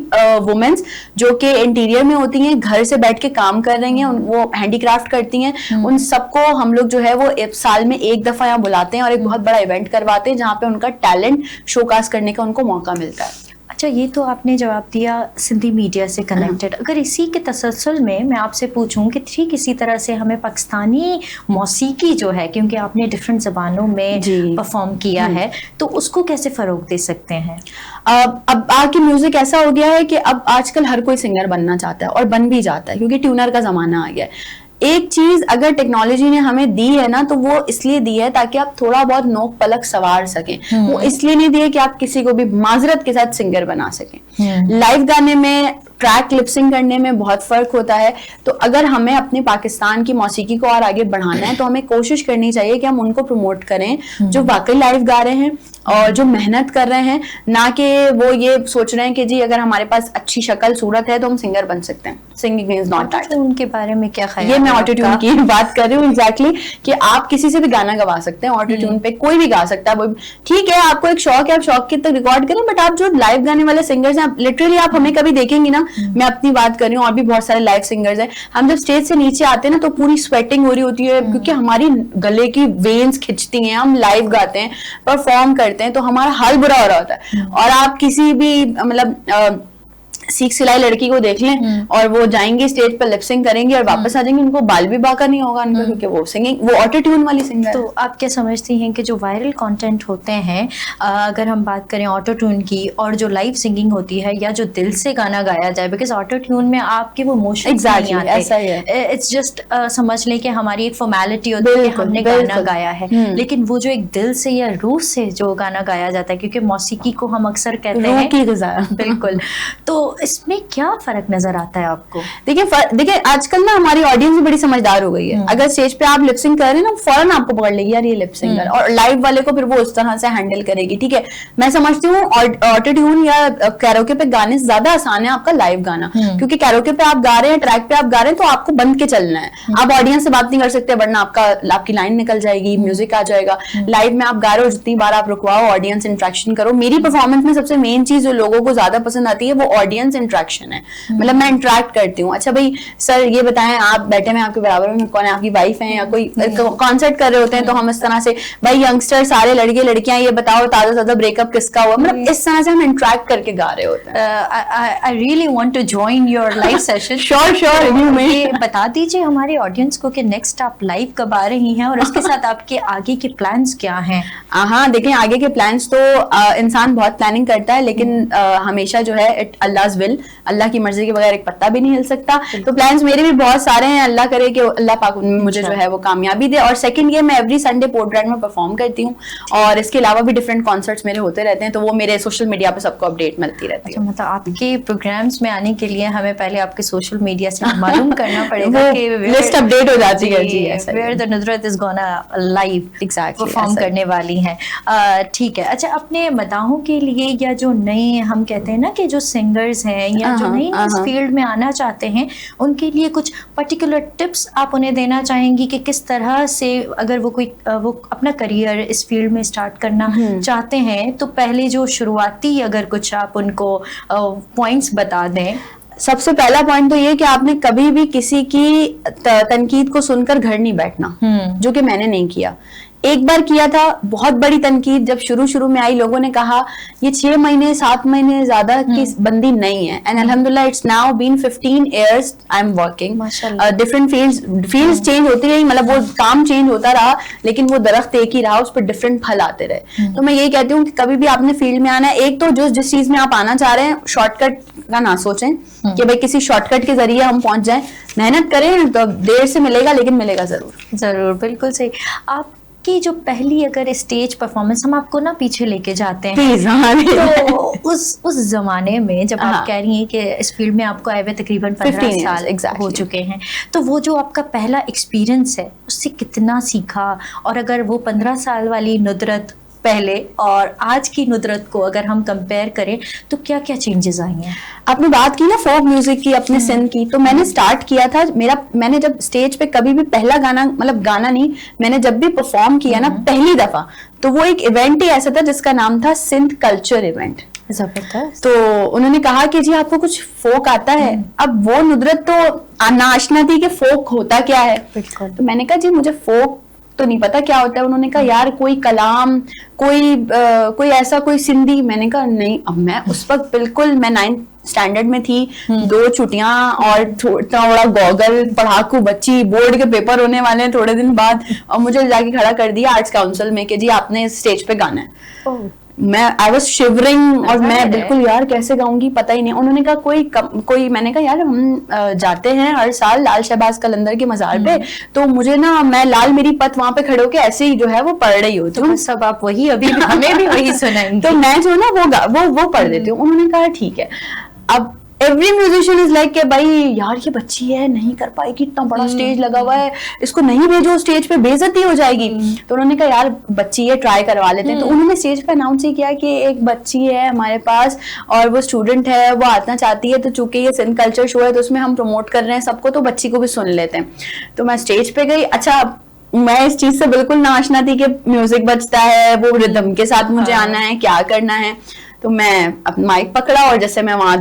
womens जो कि इंटीरियर में होती हैं, घर से बैठ के काम कर रही हैं, वो हैंडीक्राफ्ट करती हैं, उन सबको हम लोग जो है वो साल में एक दफा यहाँ बुलाते हैं और एक बहुत बड़ा इवेंट करवाते हैं जहाँ पे उनका टैलेंट शोकास करने का उनको मौका मिलता है। अच्छा, ये तो आपने जवाब दिया सिंधी मीडिया से कनेक्टेड। अगर इसी के तसलसल में मैं आपसे पूछूं कि ठीक इसी तरह से हमें पाकिस्तानी मौसीकी जो है, क्योंकि आपने डिफरेंट ज़बानों में परफॉर्म किया है, तो उसको कैसे फ़रोग दे सकते हैं? अब आके म्यूजिक ऐसा हो गया है कि अब आजकल हर कोई सिंगर बनना चाहता है और बन भी जाता है, क्योंकि ट्यूनर का ज़माना आ गया है। एक चीज अगर टेक्नोलॉजी ने हमें दी है ना, तो वो इसलिए दी है ताकि आप थोड़ा बहुत नोक पलक सवार सकें। वो इसलिए नहीं दी है कि आप किसी को भी माजरत के साथ सिंगर बना सकें। लाइव गाने में ट्रैक लिपसिंग करने में बहुत फर्क होता है। तो अगर हमें अपने पाकिस्तान की मौसीकी को और आगे बढ़ाना है तो हमें कोशिश करनी चाहिए कि हम उनको प्रमोट करें जो वाकई लाइव गा रहे हैं और जो मेहनत कर रहे हैं, ना कि वो ये सोच रहे हैं कि जी अगर हमारे पास अच्छी शक्ल सूरत है तो हम सिंगर बन सकते हैं। Singing is not that. उनके बारे में क्या ख्याल ये मैं है ऑटो ट्यून आपका? की बात कर रही हूँ एग्जैक्टली कि आप किसी से भी गाना गवा सकते हैं ऑटो ट्यून पे, कोई भी गा सकता है। वो ठीक है, आपको एक शौक है, आप शौक के तक रिकॉर्ड करें, बट आप जो लाइव गाने वाले सिंगर्स हैं, लिटरली आप हमें कभी देखेंगे ना, मैं अपनी बात कर रही हूँ और भी बहुत सारे लाइव सिंगर्स हैं, हम जब स्टेज से नीचे आते हैं ना तो पूरी स्वेटिंग हो रही होती है क्योंकि हमारी गले की वेन्स खिंचती हैं, हम लाइव गाते हैं, परफॉर्म करते हैं तो हमारा हाल बुरा हो रहा होता है। और आप किसी भी मतलब सीख सिलाई लड़की को देख लें और वो जाएंगे स्टेज पर लिपसिंग करेंगे और वापस आ जाएंगे, उनको बाल भी बाका नहीं होगा उनका क्योंकि वो सिंगिंग, वो ऑटो ट्यून वाली सिंगर है। तो आप क्या समझती हैं कि जो वायरल कंटेंट होते हैं, अगर हम बात करें ऑटो ट्यून की और जो लाइव सिंगिंग होती है या जो दिल से गाना गाया जाए, बिकॉज ऑटो ट्यून में आपके वो मोशन Exactly, नहीं आते, ऐसा ही है। इट्स जस्ट समझ लें कि हमारी एक फॉर्मेलिटी होती है कि बिल्कुल, हमने गाना बिल्कुल। गाया है, लेकिन वो जो एक दिल से या रूह से जो गाना गाया जाता है, क्योंकि मौसीकी को हम अक्सर कहते रूह हैं की ग़िज़ा। बिल्कुल, तो इसमें क्या फर्क नजर आता है आपको? देखिए आजकल ना हमारी ऑडियंस भी बड़ी समझदार हो गई है। अगर स्टेज पे आप लिपसिंग कर रहे हैं ना, फौरन आपको पकड़ लेगी यार ये लिपसिंगर, और लाइव वाले को फिर वो उस तरह से हैंडल करेगी। ठीक है, मैं समझती हूँ ऑटो ट्यून या कैरोके पे गाने से ज्यादा आसान है आपका लाइव गाना, क्योंकि कैरोके पे आप गा रहे हैं, ट्रैक पे आप गा रहे हैं तो आपको बंद के चलना है, आप ऑडियंस से बात नहीं कर सकते वरना आपकी लाइन निकल जाएगी, म्यूजिक आ जाएगा। लाइव में आप गा रहे हो, जितनी बार आप रुकवाओ, ऑडियंस इंटरेक्शन करो। मेरी परफॉर्मेंस में सबसे मेन चीज जो लोगों को ज्यादा पसंद आती है वो ऑडियंस इंटरेक्शन है, मतलब मैं इंटरेक्ट करती हूँ। अच्छा भाई सर ये बताएं, आप बैठे में आपके बराबर में कौन है, आपकी वाइफ है या कोई कॉन्सर्ट कर रहे होते हैं तो हम इस तरह से भाई यंगस्टर सारे लड़के लड़कियां ये बताओ ताजा ताजा ब्रेकअप किसका हुआ, मतलब इस तरह से हम इंटरेक्ट करके गा रहे होते हैं। I really want to join your live session. Sure, you may. ये बता दीजिए हमारे ऑडियंस को कि नेक्स्ट आप लाइव कब आ रही हैं और उसके साथ आपके आगे के प्लान्स क्या हैं? हाँ देखिए, आगे के प्लान्स तो इंसान बहुत प्लानिंग करता है, लेकिन हमेशा जो है इट अल्लाह's विल, अल्लाह की मर्जी के बगैर एक पत्ता भी नहीं हिल सकता। तो प्लान्स मेरे भी बहुत सारे हैं, अल्लाह करे कि अल्लाह पाक मुझे जो है वो कामयाबी दे। और सेकंड ये मैं एवरी संडे पोर्ट ब्रांड में परफॉर्म करती हूँ और इसके अलावा भी डिफरेंट कॉन्सर्ट्स मेरे होते रहते हैं, तो वो मेरे सोशल मीडिया पे सबको अपडेट मिलती रहती है। अच्छा, मतलब आपके प्रोग्राम्स में आने के लिए हमें पहले आपके सोशल मीडिया से मालूम करना पड़ेगा कि लिस्ट अपडेट हो जाती है जी, where the Nusrat is gonna live Exactly, perform ऐसा ही। करने वाली हैं। ठीक है, अच्छा अपने मदाहों के लिए या जो नए हम कहते हैं ना कि जो सिंगर्स हैं या जो नई इस फील्ड में आना चाहते हैं, उनके लिए कुछ पर्टिकुलर टिप्स आप उन्हें देना चाहेंगी कि किस तरह से अगर वो अपना करियर इस फील्ड में स्टार्ट करना चाहते हैं, तो पहले जो शुरुआती अगर कुछ आप उनको पॉइंट्स बता दें। सबसे पहला पॉइंट तो ये कि आपने कभी भी किसी की तनकीद को सुनकर घर नहीं बैठना, जो कि मैंने नहीं किया। एक बार किया था बहुत बड़ी तनकीद, जब शुरू में आई, लोगों ने कहा ये 6 महीने 7 महीने ज्यादा की बंदी नहीं है, एंड अल्हम्दुलिल्लाह it's now been 15 years I am working. Different fields change होती रही, मतलब वो काम चेंज होता रहा लेकिन वो दरख्त एक ही रहा, उस पर डिफरेंट फल आते रहे। तो मैं ये कहती हूँ कि कभी भी आपने फील्ड में आना है, एक तो जिस चीज में आप आना चाह रहे हैं शॉर्टकट का ना सोचें कि भाई किसी शॉर्टकट के जरिए हम पहुंच जाएं, मेहनत करें तो देर से मिलेगा लेकिन मिलेगा जरूर। बिल्कुल सही। आप की जो पहली अगर स्टेज परफॉर्मेंस, हम आपको ना पीछे लेके जाते हैं प्लीज, तो उस जमाने में जब आप कह रही हैं कि इस फील्ड में आपको आए हुए तकरीबन 15 साल हो चुके हैं, तो वो जो आपका पहला एक्सपीरियंस है उससे कितना सीखा, और अगर वो 15 साल वाली नुदरत पहले और आज की नुदरत को अगर हम कंपेयर करें तो क्या क्या चेंजेस आई हैं? आपने बात की ना फोक म्यूजिक की, अपने सिंध की, तो मैंने स्टार्ट किया था मैंने जब स्टेज पे कभी भी पहला गाना, मतलब गाना नहीं, मैंने जब भी परफॉर्म किया ना पहली दफा, तो वो एक इवेंट ही ऐसा था जिसका नाम था सिंध कल्चर इवेंट। जबरदस्त। तो उन्होंने कहा कि जी आपको कुछ फोक आता है। अब वो नुदरत तो नाशना थी कि फोक होता क्या है। तो मैंने कहा जी मुझे फोक तो नहीं पता क्या होता है। उन्होंने कहा यार कोई कलाम, कोई ऐसा कोई सिंधी। मैंने कहा नहीं। अब मैं उस वक्त बिल्कुल, मैं 9th स्टैंडर्ड में थी, 2 छुट्टियां और थोड़ा गॉगल, पढ़ाकू बच्ची, बोर्ड के पेपर होने वाले हैं थोड़े दिन बाद, और मुझे जाके खड़ा कर दिया आर्ट्स काउंसिल में कि जी आपने स्टेज पे गाना है। मैं आई वॉज शिवरिंग, और मैं बिल्कुल यार कैसे गाऊंगी पता ही नहीं। उन्होंने कहा कोई मैंने कहा यार हम जाते हैं हर साल लाल शहबाज कलंदर के मजार पे, तो मुझे ना, मैं लाल मेरी पत वहां पे खड़े होके ऐसे ही जो है वो पढ़ रही होती हूँ। सब आप वही अभी हमें भी वही सुनाएंगे। तो मैं जो ना वो पढ़ देती हूँ। उन्होंने कहा ठीक है। अब एवरी म्यूजिशियन इज लाइक कि भाई यार ये बच्ची है, नहीं कर पाएगी, इतना बड़ा स्टेज लगा हुआ है, इसको नहीं भेजो स्टेज पे, बेइज्जती हो जाएगी। तो उन्होंने कहा यार बच्ची है, ट्राई करवा लेते हैं। तो उन्होंने स्टेज पे अनाउंस ही किया कि एक बच्ची है हमारे पास और वो स्टूडेंट है, वो आना चाहती है, तो चूंकि ये सिंध कल्चर शो है तो उसमें हम प्रमोट कर रहे हैं सबको, तो बच्ची को भी सुन लेते हैं। तो मैं स्टेज पे गई। अच्छा, मैं इस चीज से बिल्कुल ना आशना थी कि म्यूजिक बजता है, वो रिदम के साथ मुझे आना है, क्या करना है। तो मैं अपना माइक पकड़ा और जैसे मैं वहाँ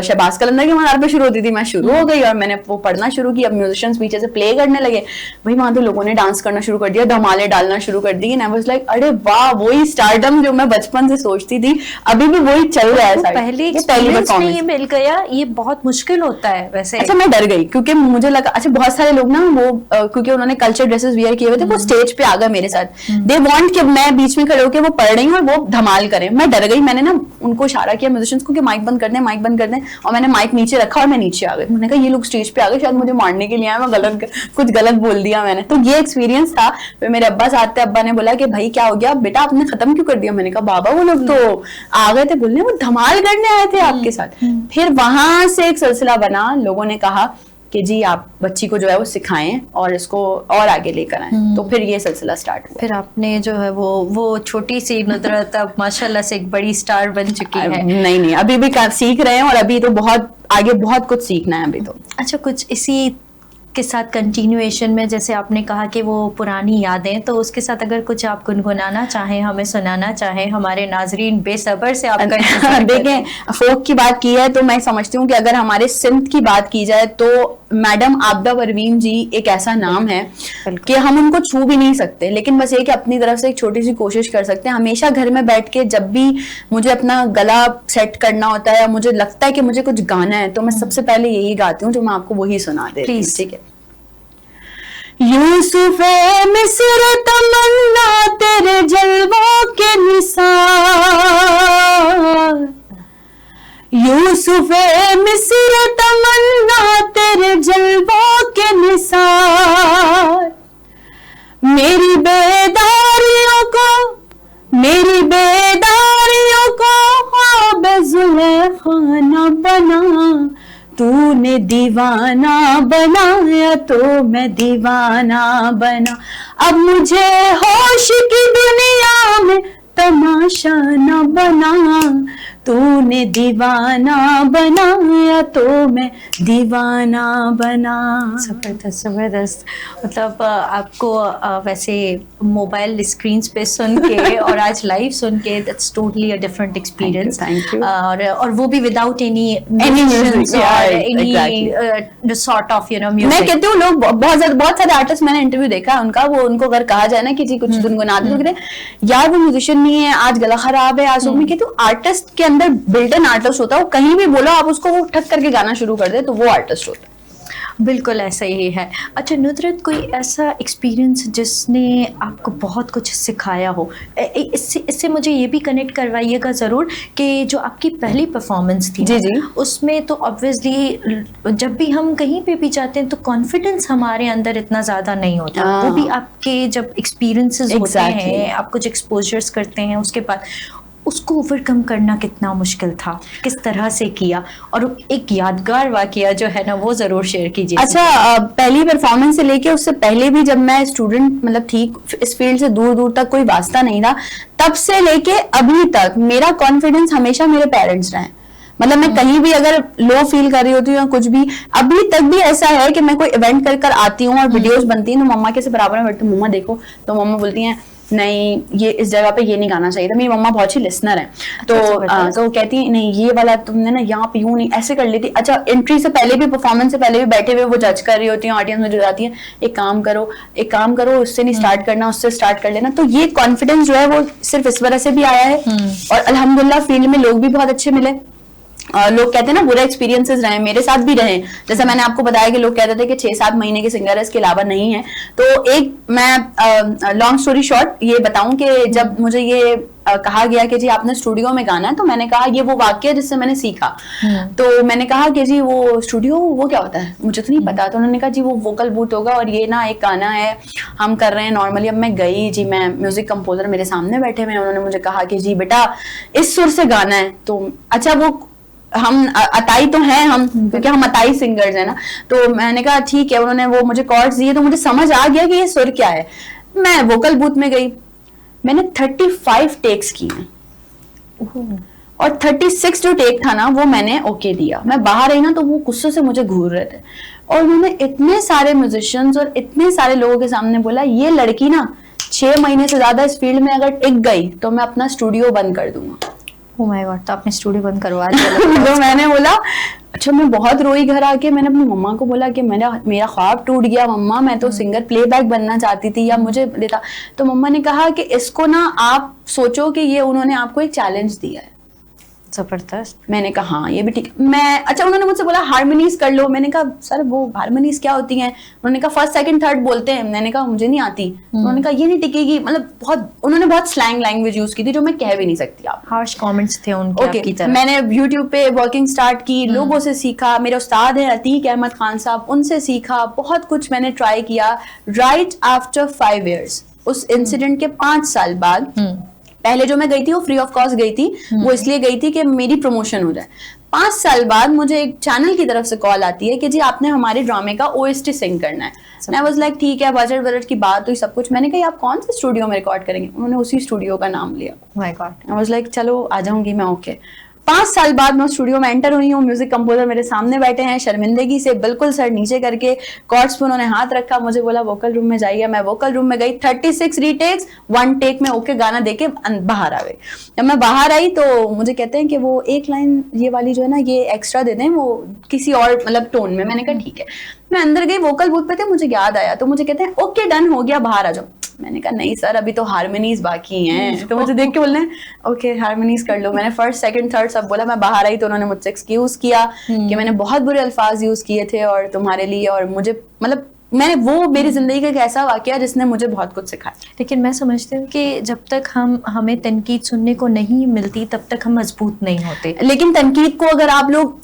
शहबाज कलंदर के मनार पे शुरू होती थी, मैं शुरू हो गई और मैंने वो पढ़ना शुरू किया। अब म्यूजिशियंस पीछे से प्ले करने लगे, भाई वहां तो लोगों ने डांस करना शुरू कर दिया, धमाले डालना शुरू कर दिए। आई वाज लाइक अरे वाह, वही स्टारडम जो मैं बचपन से सोचती थी, अभी भी वही चल रहा है। पहली एक्सपीरियंस में ये मिल गया, ये बहुत मुश्किल होता है वैसे। अच्छा, मैं डर गई क्योंकि मुझे लगा, अच्छा बहुत सारे लोग ना वो क्योंकि उन्होंने कल्चर ड्रेसेस वियर किए हुए थे, वो स्टेज पे आ गए मेरे साथ, दे वांट कि मैं बीच में खड़े होकर वो पढ़ रही हूँ और वो धमाल करें। मैं डर गई, मैंने ना उनको इशारा किया म्यूजिशियंस को कि माइक बंद कर दें, माइक बंद कर दें, और मैंने माइक नीचे रखा और मैं नीचे आ गई। मैंने कहा ये लोग स्टेज पे आ गए, शायद मुझे मारने के लिए आए, मैं कुछ गलत बोल दिया मैंने। तो ये एक्सपीरियंस था। फिर मेरे अब्बा साथ थे, अब्बा ने बोला कि भाई क्या हो गया बेटा, आपने खत्म क्यों कर दिया? मैंने कहा बाबा वो लोग तो आ गए थे बोलने, वो धमाल करने आए थे आपके साथ। फिर वहां से एक सिलसिला बना, लोगों ने कहा कि जी आप बच्ची को जो है वो सिखाएं और इसको और आगे लेकर आएं। तो फिर ये सिलसिला स्टार्ट हुआ। फिर आपने जो है वो छोटी सी नुदरत अब माशाल्लाह से एक बड़ी स्टार बन चुकी है। नहीं, अभी भी सीख रहे हैं और अभी तो बहुत आगे बहुत कुछ सीखना है अभी तो। अच्छा, कुछ इसी के साथ कंटिन्यूएशन में, जैसे आपने कहा कि वो पुरानी यादें, तो उसके साथ अगर कुछ आप गुनगुनाना चाहें, हमें सुनाना चाहें, हमारे नाजरीन बेसब्र से आपका देखें, फोक की बात की है तो मैं समझती हूँ कि अगर हमारे सिंध की बात की जाए तो मैडम आबदा परवीन जी एक ऐसा नाम है कि हम उनको छू भी नहीं सकते, लेकिन बस ये कि अपनी तरफ से एक छोटी सी कोशिश कर सकते हैं। हमेशा घर में बैठ के जब भी मुझे अपना गला सेट करना होता है या मुझे लगता है कि मुझे कुछ गाना है, तो मैं सबसे पहले यही गाती हूँ जो मैं आपको वही सुना देती हूँ। ठीक है। यूसुफ मिस्र तमन्ना तेरे जलवों के निसार, यूसुफ मिस्र तमन्ना तेरे जलवों के निसार, मेरी बेदारियों को ख्वाब-ए-ज़ुलेखा न बना, तूने दीवाना बनाया तो मैं दीवाना बना, अब मुझे होश की दुनिया में तमाशा न बना, तूने दीवाना बनाया तो मैं दीवाना बना। जबरदस्त जबरदस्त। मतलब आपको वैसे मोबाइल स्क्रीन्स पे सुन के और आज लाइव सुन के, that's totally a different experience. Thank you. और वो भी without any music, any sort of मैं म्यूजिक। कहती हूँ लोग बहुत सारे आर्टिस्ट मैंने इंटरव्यू देखा है उनका, वो उनको अगर कहा जाए ना कि जी कुछ गुनगुना दे तो कहते हैं यार वो म्यूजिशियन नहीं है, आज गला खराब है, आज मैं कहती हूँ आर्टिस्ट के अंदर बिल्ट इन आर्टिस्ट होता है, वो कहीं भी बोलो आप उसको वो ठक करके गाना शुरू कर दे तो वो आर्टिस्ट होता है। बिल्कुल ऐसा ही है। अच्छा नुदरत, कोई ऐसा एक्सपीरियंस जिसने आपको बहुत कुछ सिखाया हो? इससे मुझे ये भी कनेक्ट करवाइएगा ज़रूर कि जो आपकी पहली परफॉर्मेंस थी जी जी, उसमें तो ऑब्वियसली जब भी हम कहीं पे भी जाते हैं तो कॉन्फिडेंस हमारे अंदर इतना ज़्यादा नहीं होता। वो भी आपके जब एक्सपीरियंसेस होते हैं, आप कुछ एक्सपोजर्स करते हैं, उसके बाद उसको ओवरकम करना कितना मुश्किल था, किस तरह से किया, और एक यादगार वाकया जो है ना वो जरूर शेयर कीजिए। अच्छा, पहली परफॉर्मेंस से लेके उससे पहले भी जब मैं स्टूडेंट मतलब थी, इस फील्ड से दूर दूर तक कोई वास्ता नहीं था, तब से लेके अभी तक मेरा कॉन्फिडेंस हमेशा मेरे पेरेंट्स रहे। मतलब मैं कहीं भी अगर लो फील कर रही होती हूँ या कुछ भी, अभी तक भी ऐसा है कि मैं कोई इवेंट कर आती हूँ और वीडियोस बनती हैं तो मम्मा के से बराबर में बैठती हूँ, मम्मा देखो, तो मम्मा बोलती हैं नहीं ये इस जगह पे ये नहीं गाना चाहिए था। मेरी मम्मा बहुत ही लिसनर है, तो कहती है नहीं ये वाला तुमने ना यहाँ पे यूं नहीं ऐसे कर लेती। अच्छा, एंट्री से पहले भी, परफॉर्मेंस से पहले भी बैठे हुए वो जज कर रही होती हैं, ऑडियंस में जो जाती है, एक काम करो उससे नहीं स्टार्ट करना, उससे स्टार्ट कर लेना। तो ये कॉन्फिडेंस जो है वो सिर्फ इस वजह से भी आया है और अल्हम्दुलिल्लाह फील्ड में लोग भी बहुत अच्छे मिले। लोग कहते हैं ना बुरे एक्सपीरियंसेस रहे, मेरे साथ भी रहे। जैसे मैंने आपको बताया कि लोग कहते थे कि 6-7 महीने के सिंगर है, इसके अलावा नहीं है। तो एक मैं लॉन्ग स्टोरी शॉर्ट ये बताऊं कि जब मुझे ये कहा गया कि जी आपने स्टूडियो में गाना है, तो मैंने कहा ये वो वाक्य जिससे मैंने सीखा। तो मैंने कहा कि जी वो स्टूडियो वो क्या होता है, मुझे तो नहीं पता। तो उन्होंने कहा जी वो वोकल बूथ होगा और ये ना एक गाना है हम कर रहे हैं नॉर्मली। अब मैं गई जी, मैं म्यूजिक कंपोजर मेरे सामने बैठे हुए, उन्होंने मुझे कहा कि जी बेटा इस सुर से गाना है। तो अच्छा, वो हम अताई तो हैं हम, क्योंकि हम अताई सिंगर्स हैं ना। तो मैंने कहा ठीक है, उन्होंने वो मुझे कॉर्ड्स दिए तो मुझे समझ आ गया कि ये सुर क्या है। मैं वोकल बूथ में गई, मैंने 35 टेक्स किए और 36 जो टेक था ना वो मैंने ओके दिया। मैं बाहर आई ना तो वो गुस्से से मुझे घूर रहे थे, और उन्होंने इतने सारे म्यूजिशियंस और इतने सारे लोगों के सामने बोला, ये लड़की ना 6 महीने से ज्यादा इस फील्ड में अगर टिक गई तो मैं अपना स्टूडियो बंद कर दूंगा। ओह माय गॉड, तो आपने स्टूडियो बंद करवा दिया। तो मैंने बोला अच्छा, मैं बहुत रोई घर आके। मैंने अपनी मम्मा को बोला कि मेरा ख्वाब टूट गया मम्मा, मैं तो सिंगर प्लेबैक बनना चाहती थी, या मुझे देता। तो मम्मा ने कहा कि इसको ना आप सोचो कि ये उन्होंने आपको एक चैलेंज दिया है। जबरदस्त। मैंने कहा हाँ ये भी ठीक। मैं अच्छा, उन्होंने मुझसे बोला हारमोनीज कर लो। मैंने कहा सर वो हारमोनीज क्या होती हैं? उन्होंने कहा फर्स्ट सेकंड थर्ड बोलते हैं। मैंने कहा मुझे नहीं आती। उन्होंने कहा ये नहीं टिकेगी, मतलब बहुत उन्होंने बहुत स्लैंग लैंग्वेज यूज की थी जो मैं कह भी नहीं सकती। आप हार्श कमेंट्स थे उनके आपकी तरफ। मैंने YouTube पे वर्किंग स्टार्ट की, लोगों से सीखा। मेरे उस्ताद हैं अतीक अहमद खान साहब, उनसे सीखा। बहुत कुछ मैंने ट्राई किया। राइट आफ्टर 5 years, उस इंसिडेंट के 5 साल बाद, पहले जो मैं गई थी वो फ्री ऑफ कॉस्ट गई थी, वो इसलिए गई थी कि मेरी प्रमोशन हो जाए। 5 साल बाद मुझे एक चैनल की तरफ से कॉल आती है कि जी आपने हमारे ड्रामे का OST सिंग करना है। मैं वाज लाइक ठीक है, बजट की बात हुई, सब कुछ। मैंने कहा आप कौन से स्टूडियो में रिकॉर्ड करेंगे? उन्होंने उसी स्टूडियो का नाम लिया। My God. I was like चलो आ जाऊंगी मैं, ओके। 5 साल बाद मैं स्टूडियो में एंटर हुई हूँ। म्यूजिक कंपोजर मेरे सामने बैठे हैं, शर्मिंदगी से बिल्कुल सर नीचे करके कॉर्ड्स पे उन्होंने हाथ रखा, मुझे बोला वोकल रूम में जाइए। मैं वोकल रूम में गई, 36 रीटेक्स, 1 टेक में ओके गाना देके बाहर आ गई। जब मैं बाहर आई तो मुझे कहते हैं कि वो एक लाइन ये वाली जो है ना ये एक्स्ट्रा दे दें, वो किसी और मतलब टोन में। मैंने कहा ठीक है। मैं अंदर गई, वोकल बूथ पे थे, मुझे याद आया तो मुझे कहते हैं ओके डन हो गया, बाहर आ जाओ। मैंने कहा नहीं सर अभी तो हारमोनीज बाकी हैं। तो मुझे देख के बोलने ओके हारमोनीज कर लो। मैंने फर्स्ट सेकंड थर्ड सब बोला। मैं बाहर आई तो उन्होंने मुझसे एक्सक्यूज किया कि मैंने बहुत बुरे अल्फाज यूज किए थे और तुम्हारे लिए, और मुझे मतलब मैंने वो मेरी जिंदगी का एक ऐसा वाकया जिसने मुझे बहुत कुछ सिखाया। लेकिन मैं समझती हूँ कि जब तक हमें तनकीद सुनने को नहीं मिलती तब तक हम मजबूत नहीं होते। लेकिन तनकीद को अगर आप लोग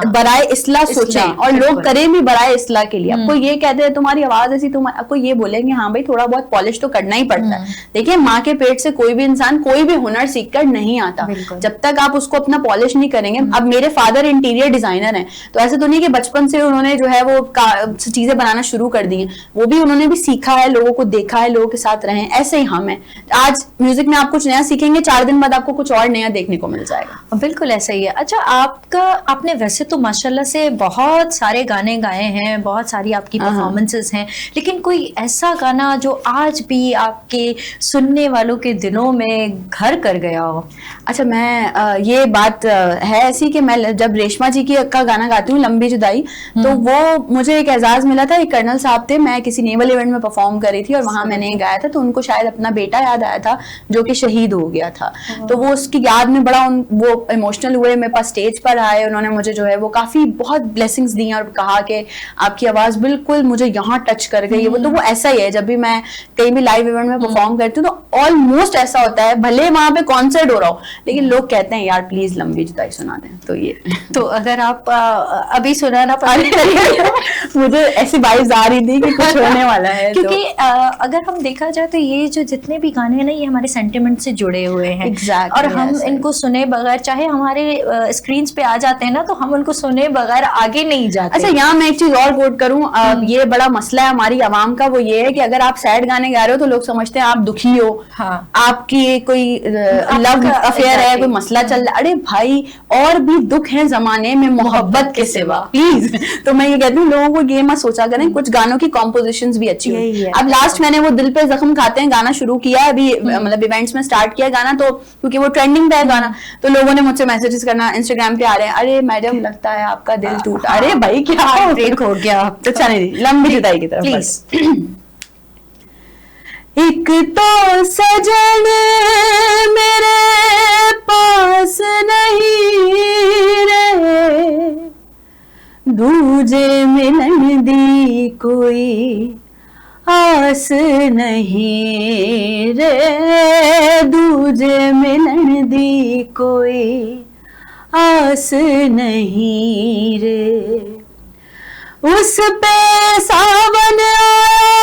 बराए इस्लाह सोचें और लोग करें भी बराए इस्लाह के लिए, आपको ये कहते हैं तुम्हारी आवाज ऐसी, तुम आपको ये बोलेंगे हाँ भाई थोड़ा बहुत पॉलिश तो करना ही पड़ता है। देखिए माँ के पेट से कोई भी इंसान कोई भी हुनर सीख कर नहीं आता, जब तक आप उसको अपना पॉलिश नहीं करेंगे। अब मेरे फादर इंटीरियर डिजाइनर हैं, तो ऐसे तो नहीं कि बचपन से उन्होंने जो है वो चीजें बनाना शुरू कर दी हैं, वो भी उन्होंने भी सीखा है, लोगों को देखा है, लोगों के साथ रहे। ऐसे ही हम हैं। आज म्यूजिक में आप कुछ नया सीखेंगे, 4 दिन बाद आपको कुछ और नया देखने को मिल जाएगा। बिल्कुल ऐसा ही है। अच्छा आपने वैसे तो माशाल्लाह से बहुत सारे गाने गाए हैं, बहुत सारी आपकी परफॉर्मेंसेस हैं, लेकिन कोई ऐसा गाना जो आज भी आपके सुनने वालों के दिलों में घर कर गया हो? अच्छा मैं ये बात है ऐसी कि मैं जब रेशमा जी का गाना गाती हूँ लंबी जुदाई, तो वो मुझे एक एजाज मिला था। एक कर्नल साहब थे, मैं किसी नेवल इवेंट में परफॉर्म कर रही थी और वहां मैंने गाया था, तो उनको शायद अपना बेटा याद आया था जो कि शहीद हो गया था। तो वो उसकी याद में बड़ा वो इमोशनल हुए, मेरे पास स्टेज पर आए, उन्होंने मुझे जो है वो काफी बहुत ब्लेसिंग्स दी और कहा कि आपकी आवाज बिल्कुल मुझे यहाँ टच कर गई है। वो तो वो ऐसा ही है, जब भी मैं कहीं भी लाइव इवेंट में परफॉर्म करती हूँ तो ऑलमोस्ट ऐसा होता है, भले वहां पे कॉन्सर्ट हो रहा हो लेकिन लोग कहते हैं यार प्लीज लंबी जुदाई सुना दें। तो ये तो अगर आप अभी सुनाना पसंद करेंगे मुझे ऐसी वाइब्स आ रही थी कि कुछ होने वाला है। क्योंकि अगर हम देखा जाए तो ये जो जितने भी गाने हैं ना, ये हमारे सेंटिमेंट से जुड़े हुए हैं। Exactly, और हम yes, इनको सुने बगैर, चाहे हमारे स्क्रीन्स पे आ जाते हैं ना, तो हम उनको सुने बगैर आगे नहीं जाते। अच्छा यहाँ मैं एक चीज और कोट करूं, ये बड़ा मसला है हमारी आवाम का, वो ये है कि अगर आप सैड गाने गा रहे हो तो लोग समझते हैं आप दुखी हो, आपकी कोई लव अफेयर है, कोई मसला चल रहा है। अरे भाई और भी दुख है जमाने में मोहब्बत के सिवा, प्लीज। तो मैं ये कहती हूँ लोगों को ये मत सोचा करें, कुछ गानों की कॉम्पोजिशंस भी अच्छी हुई। अब लास्ट मैंने वो दिल पे जख्म खाते हैं गाना शुरू किया है अभी, मतलब इवेंट्स में स्टार्ट किया गाना, तो क्योंकि वो ट्रेंडिंग पे है गाना, तो लोगों ने मुझसे मैसेजेस करना इंस्टाग्राम पे आ रहे हैं, अरे मैडम लगता है आपका दिल टूटा। अरे भाई क्या ब्रेक हो गया। तो चले लंबी जुदाई की तरफ प्लीज। एक तो सजन मेरे पास नहीं रहे, दूजे मिलन दी कोई आस नहीं रे, दूजे मिलन दी कोई आस नहीं रे। उस पे सावन आया,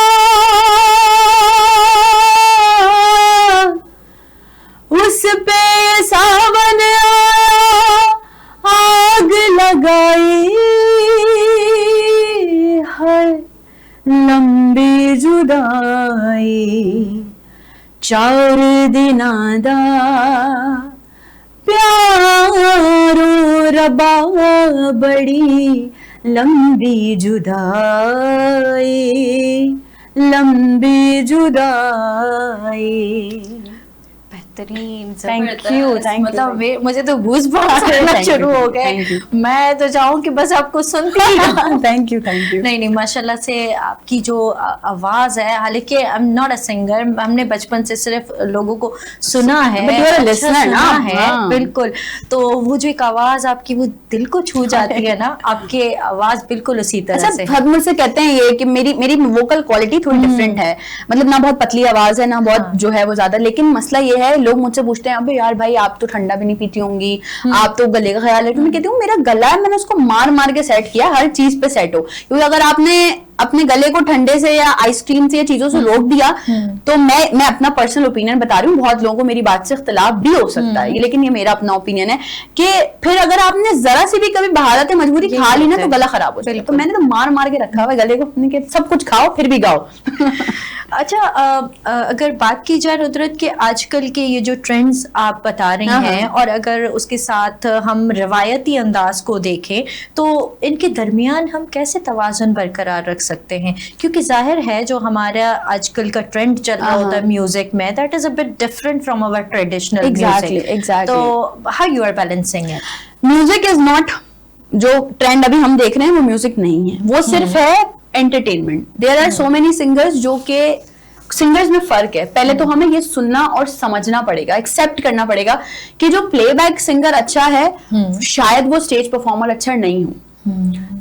उस पे सावन आया, चार दिनां दा प्यारो रबा बड़ी लंबी जुदाई। बेहतरीन, Thank you, thank you. मतलब मुझे तो गूज़बम्प्स आना Thank you, शुरू हो thank गए। you. मैं तो चाहूँ कि बस आपको सुनती ही रहूं। थैंक यू नहीं माशाल्लाह से आपकी जो आवाज है, हालांकि I am not a singer, हमने बचपन से सिर्फ लोगों को सुना है, But you are a अच्छा listener सुना ना? है, हाँ। बिल्कुल। तो वो जो एक आवाज आपकी वो दिल को छू जाती है ना, आपकी आवाज बिल्कुल उसी तरह से अच्छा, सब मुझसे कहते हैं ये कि मेरी वोकल क्वालिटी थोड़ी डिफरेंट है, मतलब ना बहुत पतली आवाज है ना बहुत जो है वो ज्यादा, लेकिन मसला ये है लोग मुझसे पूछते हैं अबे यार भाई आप तो ठंडा भी नहीं पीती होंगी, आप तो गले का ख्याल रखती हो। मैं कहती हूँ मेरा गला है, मैंने उसको मार मार के सेट किया, हर चीज पे सेट हो, क्योंकि अगर आपने अपने गले को ठंडे से या आइसक्रीम से या चीजों से रोक दिया तो मैं अपना पर्सनल ओपिनियन बता रही हूँ, बहुत लोगों को मेरी बात से इख्तिलाफ भी हो सकता है, लेकिन ये मेरा अपना ओपिनियन है कि फिर अगर आपने जरा सी भी कभी बहारत मजबूरी खा ली ना तो गला खराब हो जाएगा। तो मैंने तो मार मार के रखा हुआ है गले को, कि सब कुछ खाओ फिर भी गाओ। अच्छा, अगर बात की जाए नुदरत के आजकल के ये जो ट्रेंड्स आप बता रही हैं, और अगर उसके साथ हम रवायती अंदाज को देखें तो इनके दरमियान हम कैसे तवाज़ुन बरकरार रख सकते हैं? क्योंकि जाहिर है जो हमारा आजकल का ट्रेंड चल रहा होता है म्यूजिक में, that is a bit different from our traditional music. तो how you are balancing it? Music is not, जो ट्रेंड अभी हम देख रहे हैं वो म्यूजिक नहीं है, वो सिर्फ है entertainment. There are so many singers, जो के सिंगर्स में फर्क है। पहले तो हमें ये सुनना और समझना पड़ेगा, एक्सेप्ट करना पड़ेगा कि जो प्लेबैक सिंगर अच्छा है शायद वो स्टेज परफॉर्मर अच्छा नहीं हो,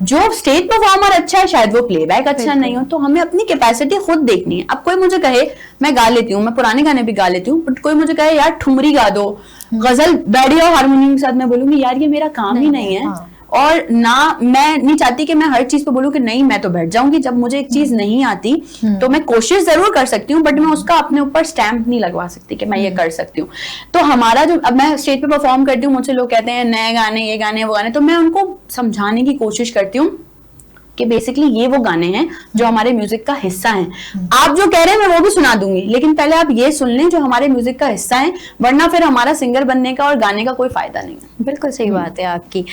जो स्टेज परफॉर्मर अच्छा है शायद वो प्लेबैक अच्छा नहीं हो। तो हमें अपनी कैपेसिटी खुद देखनी है। अब कोई मुझे कहे, मैं गा लेती हूँ, मैं पुराने गाने भी गा लेती हूँ, बट कोई मुझे कहे यार ठुमरी गा दो, गजल बैठ जाओ हारमोनियम के साथ, मैं बोलूंगी यार ये मेरा काम ही नहीं है। और ना मैं नहीं चाहती कि मैं हर चीज पे बोलूं कि नहीं मैं तो बैठ जाऊंगी। जब मुझे एक चीज नहीं आती तो मैं कोशिश जरूर कर सकती हूँ, बट मैं उसका अपने ऊपर स्टैंप नहीं लगवा सकती कि मैं ये कर सकती हूँ। तो हमारा जो, अब मैं स्टेज पे परफॉर्म करती हूँ, मुझसे लोग कहते हैं नए गाने, ये गाने, वो गाने, तो मैं उनको समझाने की कोशिश करती हूँ कि बेसिकली ये वो गाने हैं जो हमारे म्यूजिक का हिस्सा हैं। आप जो कह रहे हैं मैं वो भी सुना दूंगी, लेकिन पहले आप ये सुन लें जो हमारे म्यूजिक का हिस्सा है, वरना फिर हमारा सिंगर बनने का और गाने का कोई फायदा नहीं है। बिल्कुल सही बात है आपकी।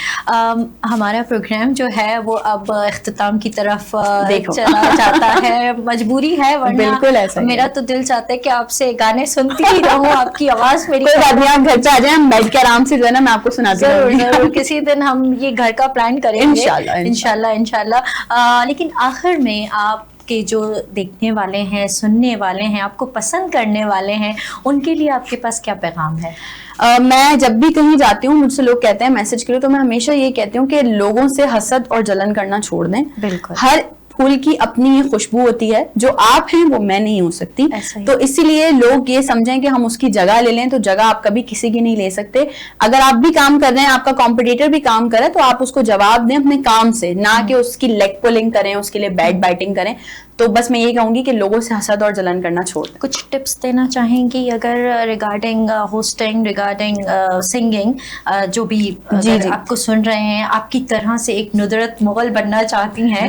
हमारा प्रोग्राम जो है वो अब इख्तिताम की तरफ चला जाता है, मजबूरी है, वरना बिल्कुल ऐसा मेरा तो दिल चाहता है कि आपसे गाने सुनती ही रहूं, आपकी आवाज मेरी। कोई बात नहीं, आप घर पे आ जाए, हम बैठ के आराम से जो है ना मैं आपको सुनाती जरूर जरूर किसी दिन हम ये घर का प्लान करेंगे इंशाल्लाह। इंशाल्लाह। लेकिन आखिर में आपके जो देखने वाले हैं, सुनने वाले हैं, आपको पसंद करने वाले हैं, उनके लिए आपके पास क्या पैगाम है? मैं जब भी कहीं जाती हूँ, मुझसे लोग कहते हैं मैसेज करो, तो मैं हमेशा ये कहती हूँ कि लोगों से हसद और जलन करना छोड़ दें। बिल्कुल। हर फूल की अपनी ही खुशबू होती है, जो आप हैं वो मैं नहीं हो सकती। तो इसीलिए लोग ये समझें कि हम उसकी जगह ले लें, तो जगह आप कभी किसी की नहीं ले सकते। अगर आप भी काम कर रहे हैं, आपका कॉम्पिटिटर भी काम करे, तो आप उसको जवाब दें अपने काम से, ना कि उसकी लेग पुलिंग करें, उसके लिए बैट बाइटिंग करें। तो बस मैं ये कहूंगी कि लोगों से हसद और जलन करना छोड़ दें। कुछ टिप्स देना चाहेंगी अगर रिगार्डिंग होस्टिंग, रिगार्डिंग सिंगिंग, जो भी जी आपको सुन रहे हैं, आपकी तरह से एक नुदरत मुगल बनना चाहती हैं,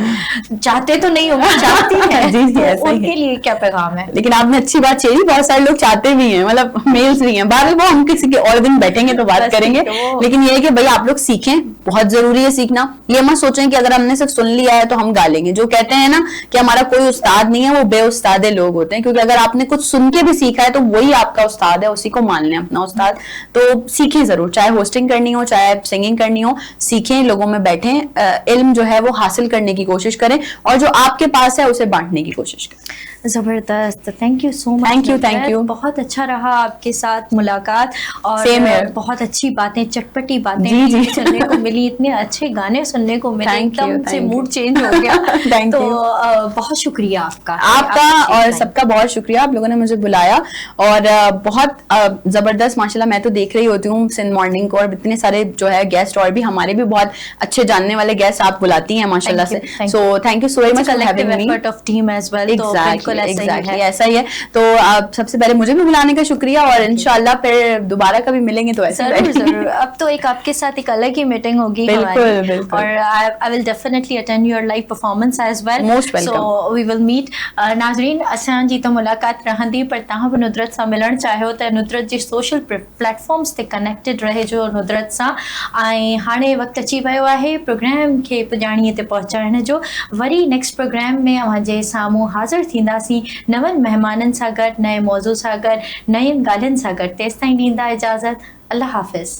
चाहते तो नहीं होंगे, चाहती हैं, जी जी, तो उनके लिए क्या पैगाम है? लेकिन आपने अच्छी बात छेड़ी, बहुत सारे लोग चाहते भी हैं, मतलब मेल्स भी हैं। बाहर वो हम किसी के और दिन बैठेंगे तो बात करेंगे, लेकिन ये है कि भाई आप लोग सीखें, बहुत जरूरी है सीखना। ये मत सोचें कि अगर हमने सिर्फ सुन लिया है तो हम गा लेंगे। जो कहते हैं ना कि हमारा कोई उस्ताद नहीं है, वो बेउस्तादे लोग होते हैं, क्योंकि अगर आपने कुछ सुन के भी सीखा है तो वही आपका उस्ताद है, उसी को मान लें अपना उस्ताद। तो सीखें जरूर, चाहे होस्टिंग करनी हो, चाहे सिंगिंग करनी हो, सीखें, लोगों में बैठें, इल्म जो है वो हासिल करने की कोशिश करें, और जो आपके पास है उसे बांटने की कोशिश करें। जबरदस्त, thank you so much. Thank U. बहुत अच्छा रहा आपके साथ मुलाकात, और बहुत अच्छी बातें, चटपटी बातें जी सुनने को मिली, इतने अच्छे गाने सुनने को मिले, एकदम से मूड चेंज हो गया। तो बहुत शुक्रिया आपका और सबका बहुत शुक्रिया, आप लोगों ने मुझे बुलाया, और बहुत जबरदस्त माशाल्लाह। मैं तो देख रही होती हूँ सिंध मॉर्निंग को, और इतने सारे जो है गेस्ट, और भी हमारे भी बहुत अच्छे जानने वाले गेस्ट आप बुलाती हैं माशाल्लाह से। So thank you so much for having me. Effort of team as well. बिल्कुल ऐसा ही exactly, है। ऐसा ही है। तो आप सबसे पहले मुझे भी बुलाने का शुक्रिया, और इंशाल्लाह फिर दोबारा कभी मिलेंगे तो ऐसे जरूर बैठेंगे। जरूर, अब तो एक आपके साथ एक अलग ही मीटिंग होगी बिल्कुल, हमारी, बिल्कुल। और I will definitely attend your live performance as well. Most welcome. So we will meet. नाज़रीन, असांजी तो मुलाक़ात रहंदी, पर तव्हां बि नुदरत सां मिलणु चाहियो त नुदरत जे सोशल प्लेटफॉर्म्स ते कनेक्टेड रहिजो नुदरत सां। ऐं हाणे वक़्तु अची वियो आहे प्रोग्राम खे पुॼाणीअ ते पहुचाइण जो। वरी नेक्स्ट प्रोग्राम में अव्हां जे साम्हूं हाज़िर थींदासीं नवनि महिमाननि सां गॾु, नए मौज़ू सां गॾु, नयुनि ॻाल्हियुनि सां गॾु। तेसिताईं ॾींदा इजाज़त। अल्लाह हाफ़िज़।